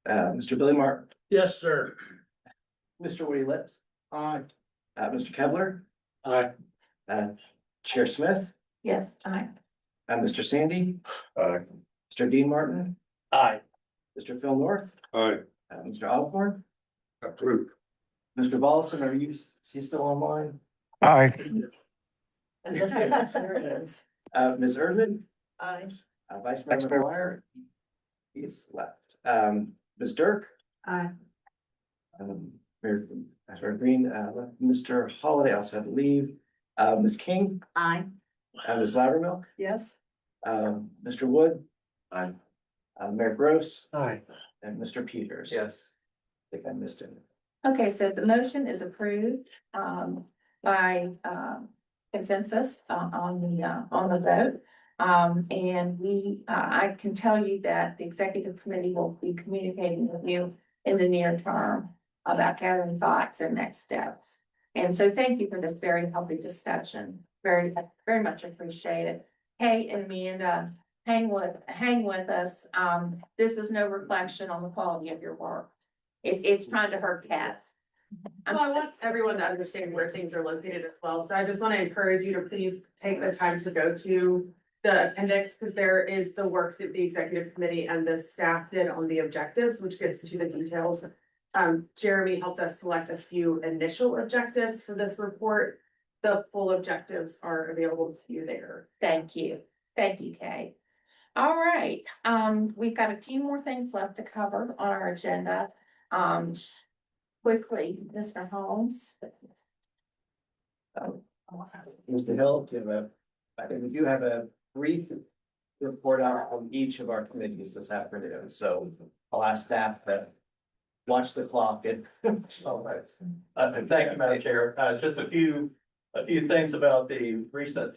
Mr. Billy Martin? Yes, sir. Mr. Woody Lips? Aye. Mr. Kevler? Aye. Chair Smith? Yes, aye. Mr. Sandy? Aye. Mr. Dean Martin? Aye. Mr. Phil North? All right, Mr. Osborne? approved. Mr. Volleson, is he still online? Aye. Ms. Erdman? Aye. Vice Mayor McGuire? He's left. Ms. Dirk? Aye. Mayor Green, Mr. Holiday also had to leave. Ms. King? Aye. Ms. Loudermilk? Yes. Mr. Wood? Aye. Mayor Gross? Aye. And Mr. Peters? Yes. I think I missed him. Okay, so the motion is approved by consensus on the vote. And I can tell you that the executive committee will be communicating with you in the near term about gathering thoughts and next steps. And so thank you for this very healthy discussion. Very, very much appreciated. Hey, and Amanda, hang with us. This is no reflection on the quality of your work. It's trying to hurt cats. Well, I want everyone to understand where things are located as well, so I just want to encourage you to please take the time to go to the appendix, because there is the work that the executive committee and the staff did on the objectives, which gets to the details. Jeremy helped us select a few initial objectives for this report. The full objectives are available to you there. Thank you. Thank you, Kay. All right, we've got a few more things left to cover on our agenda. Quickly, Mr. Holmes. Mr. Hill, I think we do have a brief report out on each of our committees this afternoon, so I'll ask staff to watch the clock and. All right. Thank you, Madam Chair. Just a few things about the recent,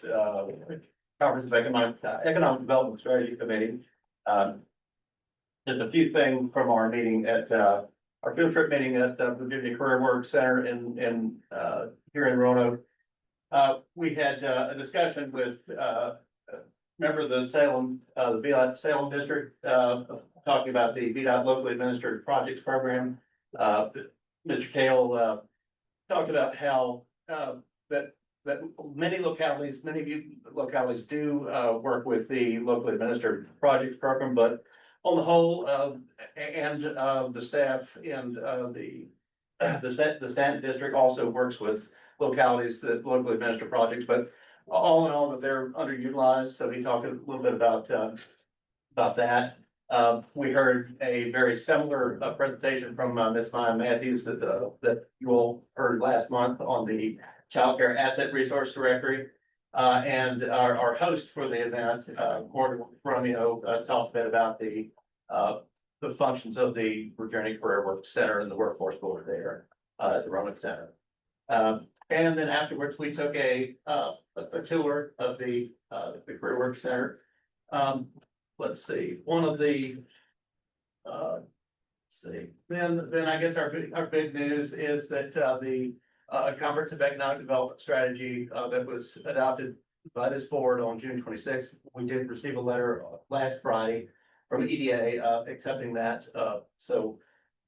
Conference of Economic Development Strategy Committee. Just a few things from our meeting at, our field trip meeting at the Virginia Career Work Center in here in Roanoke. We had a discussion with a member of the Salem, the VDOT Salem District, talking about the VDOT Locally Administered Projects Program. Mr. Kale talked about how that many of you localities do work with the locally administered projects program, but on the whole, and the staff and the Stanton district also works with localities that locally administer projects, but all in all, that they're underutilized. So he talked a little bit about that. We heard a very similar presentation from Ms. Maya Matthews that you all heard last month on the Child Care Asset Resource Directory. And our host for the event, Gordon Romeo, talked a bit about the functions of the Virginia Career Work Center and the workforce board there at the Roanoke Center. And then afterwards, we took a tour of the Career Work Center. Let's see, one of the, let's see, then I guess our big news is that the comprehensive economic development strategy that was adopted by this board on June 26th. We did receive a letter last Friday from EDA accepting that. So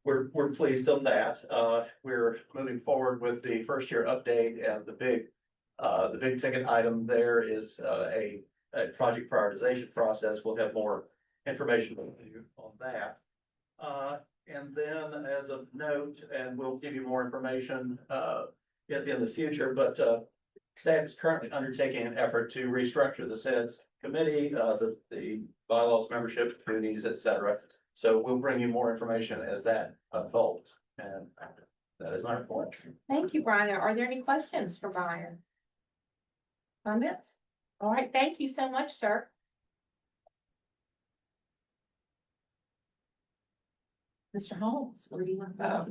we're pleased on that. We're moving forward with the first year update, and the big ticket item there is a project prioritization process. We'll have more information on that. And then as a note, and we'll give you more information in the future, but staff is currently undertaking an effort to restructure the SEDS committee, the bylaws, membership, committees, et cetera. So we'll bring you more information as that unfolds. And that is my report. Thank you, Brian. Are there any questions for Brian? Comments? All right, thank you so much, sir. Mr. Holmes, where do you want to go?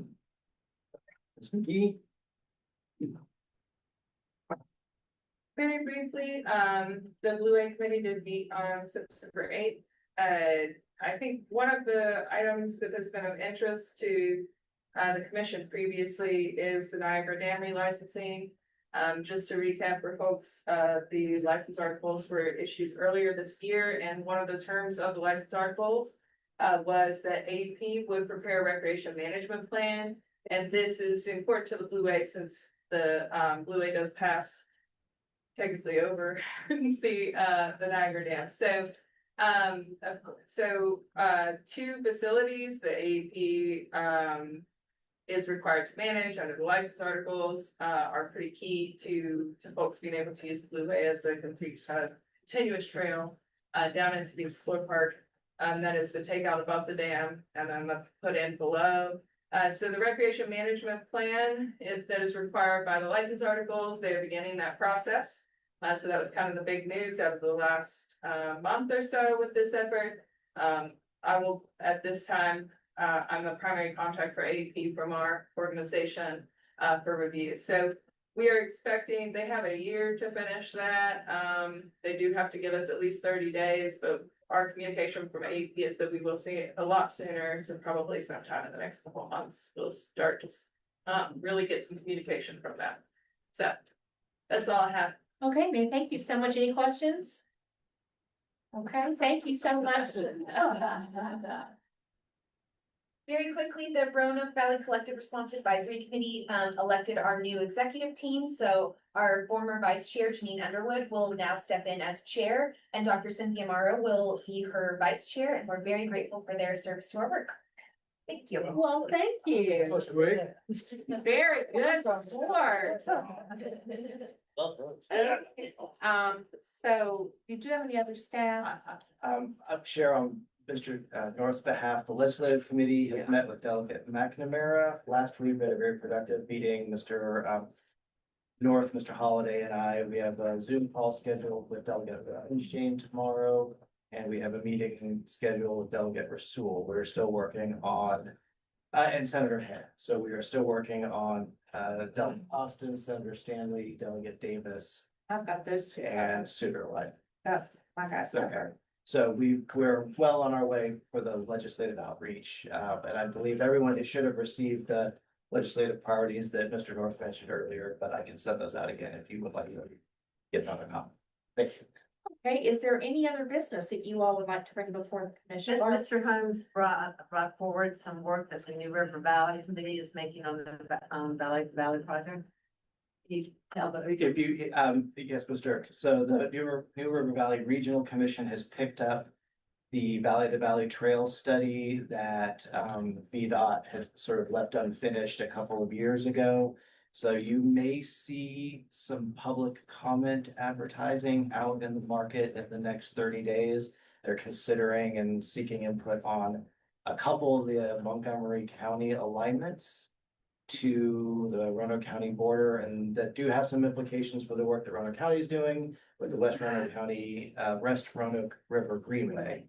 Ms. McGee? Very briefly, the Blue Wave Committee did meet on September 8th. I think one of the items that has been of interest to the commission previously is the Niagara Dam relicensing. Just to recap for folks, the license articles were issued earlier this year, and one of the terms of the license articles was that AEP would prepare a recreation management plan. And this is important to the Blue Wave since the Blue Wave does pass technically over the Niagara Dam. So, two facilities, the AEP is required to manage under the license articles, are pretty key to folks being able to use the Blue Way as a continuous trail down into the Explore Park. That is the takeout above the dam and then the put in below. So the recreation management plan that is required by the license articles, they're beginning that process. So that was kind of the big news out of the last month or so with this effort. I will, at this time, I'm the primary contact for AEP from our organization for review. So we are expecting, they have a year to finish that. They do have to give us at least 30 days, but our communication from AEP is that we will see it a lot sooner. So probably sometime in the next couple of months, we'll start to really get some communication from them. So that's all I have. Okay, Mary, thank you so much. Any questions? Okay, thank you so much. Very quickly, the Roanoke Valley Collective Response Advisory Committee elected our new executive team. So our former vice chair, Janine Underwood, will now step in as chair, and Dr. Cynthia Morrow will be her vice chair. And we're very grateful for their service to our work. Thank you. Well, thank you. That's great. Very good report. So did you have any other staff? I'm Chair on Mr. North's behalf. The legislative committee has met with Delegate McNamara last week. We had a very productive meeting. Mr. North, Mr. Holliday and I, we have a Zoom call scheduled with Delegate Einstein tomorrow. And we have a meeting scheduled with Delegate Rasul. We're still working on, and Senator Head. So we are still working on Delegate Austin, Senator Stanley, Delegate Davis, I've got those two. and Suter White. Oh, my gosh. Okay. So we're well on our way for the legislative outreach, and I believe everyone should have received the legislative priorities that Mr. North mentioned earlier, but I can send those out again if you would like to get another copy. Thank you. Okay, is there any other business that you all would like to bring before the commission? Mr. Holmes brought forward some work that the New River Valley Committee is making on the Valley project. You tell the. If you, yes, Mr. Dirk, so the New River Valley Regional Commission has picked up the Valley to Valley Trail study that VDOT had sort of left unfinished a couple of years ago. So you may see some public comment advertising out in the market in the next 30 days. They're considering and seeking input on a couple of the Montgomery County alignments to the Roanoke County border, and that do have some implications for the work that Roanoke County is doing with the West Roanoke County, West Roanoke River Greenway.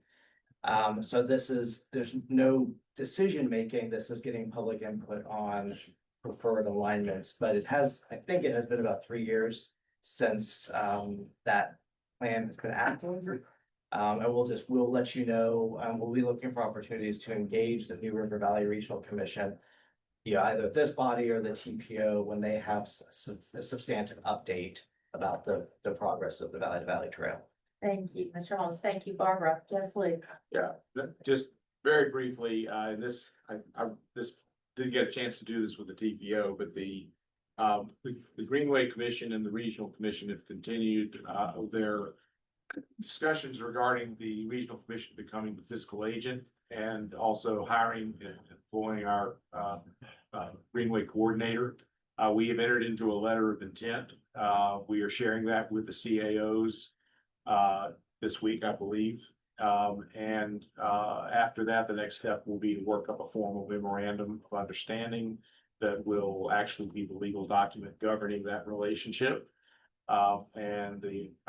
So there's no decision making. This is getting public input on preferred alignments, but I think it has been about 3 years since, that plan has been active. And we'll let you know, we'll be looking for opportunities to engage the New River Valley Regional Commission. Either this body or the TPO when they have a substantive update about the progress of the Valley to Valley Trail. Thank you, Mr. Holmes. Thank you, Barbara. Yes, Lee. Yeah, just very briefly, I did get a chance to do this with the TPO, but the Greenway Commission and the Regional Commission have continued, their discussions regarding the Regional Commission becoming the fiscal agent and also hiring and employing our, Greenway coordinator. We have entered into a letter of intent. We are sharing that with the CAOs, this week, I believe. After that, the next step will be to work up a formal memorandum of understanding that will actually be the legal document governing that relationship. I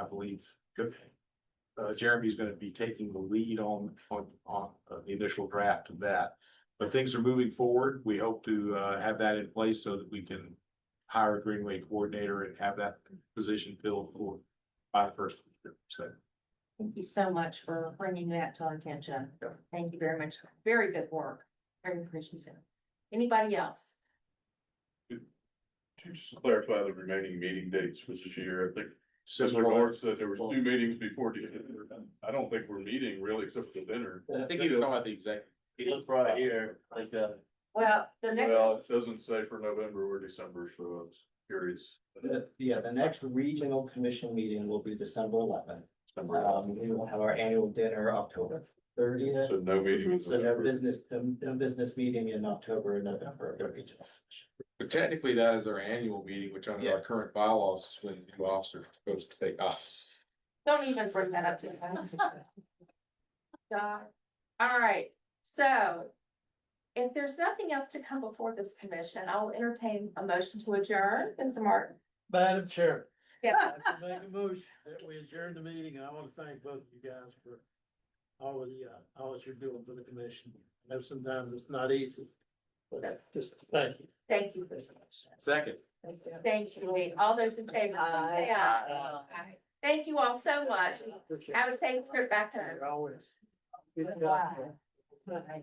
believe Jeremy's going to be taking the lead on the initial draft of that. But things are moving forward. We hope to have that in place so that we can hire a Greenway coordinator and have that position filled by the first of the year. So. Thank you so much for bringing that to our attention. Thank you very much. Very good work. Very appreciative. Anybody else? Just to clarify the remaining meeting dates for this year, I think. So Mr. Lord said there was 2 meetings before dinner. I don't think we're meeting really except for dinner. I think he was talking about the executive. You look right here, like, Well, the next. Well, it doesn't say for November or December, so I was curious. The next regional commission meeting will be December 11th. We will have our annual dinner October 30th. So no meeting. So no business meeting in October and November of the regional. But technically, that is our annual meeting, which under our current bylaws is when the new officers are supposed to take office. Don't even bring that up to me. God. All right, so if there's nothing else to come before this commission, I'll entertain a motion to adjourn. Mr. Martin. Madam Chair, Yeah. I have to make a motion that we adjourn the meeting, and I want to thank both of you guys for all that you're doing for the commission. I know sometimes it's not easy, but just thank you. Thank you for so much. Second. Thank you, Lee. All those in favor, please say aye. Aye. Thank you all so much. Have a safe trip back home. Always. Bye. Okay.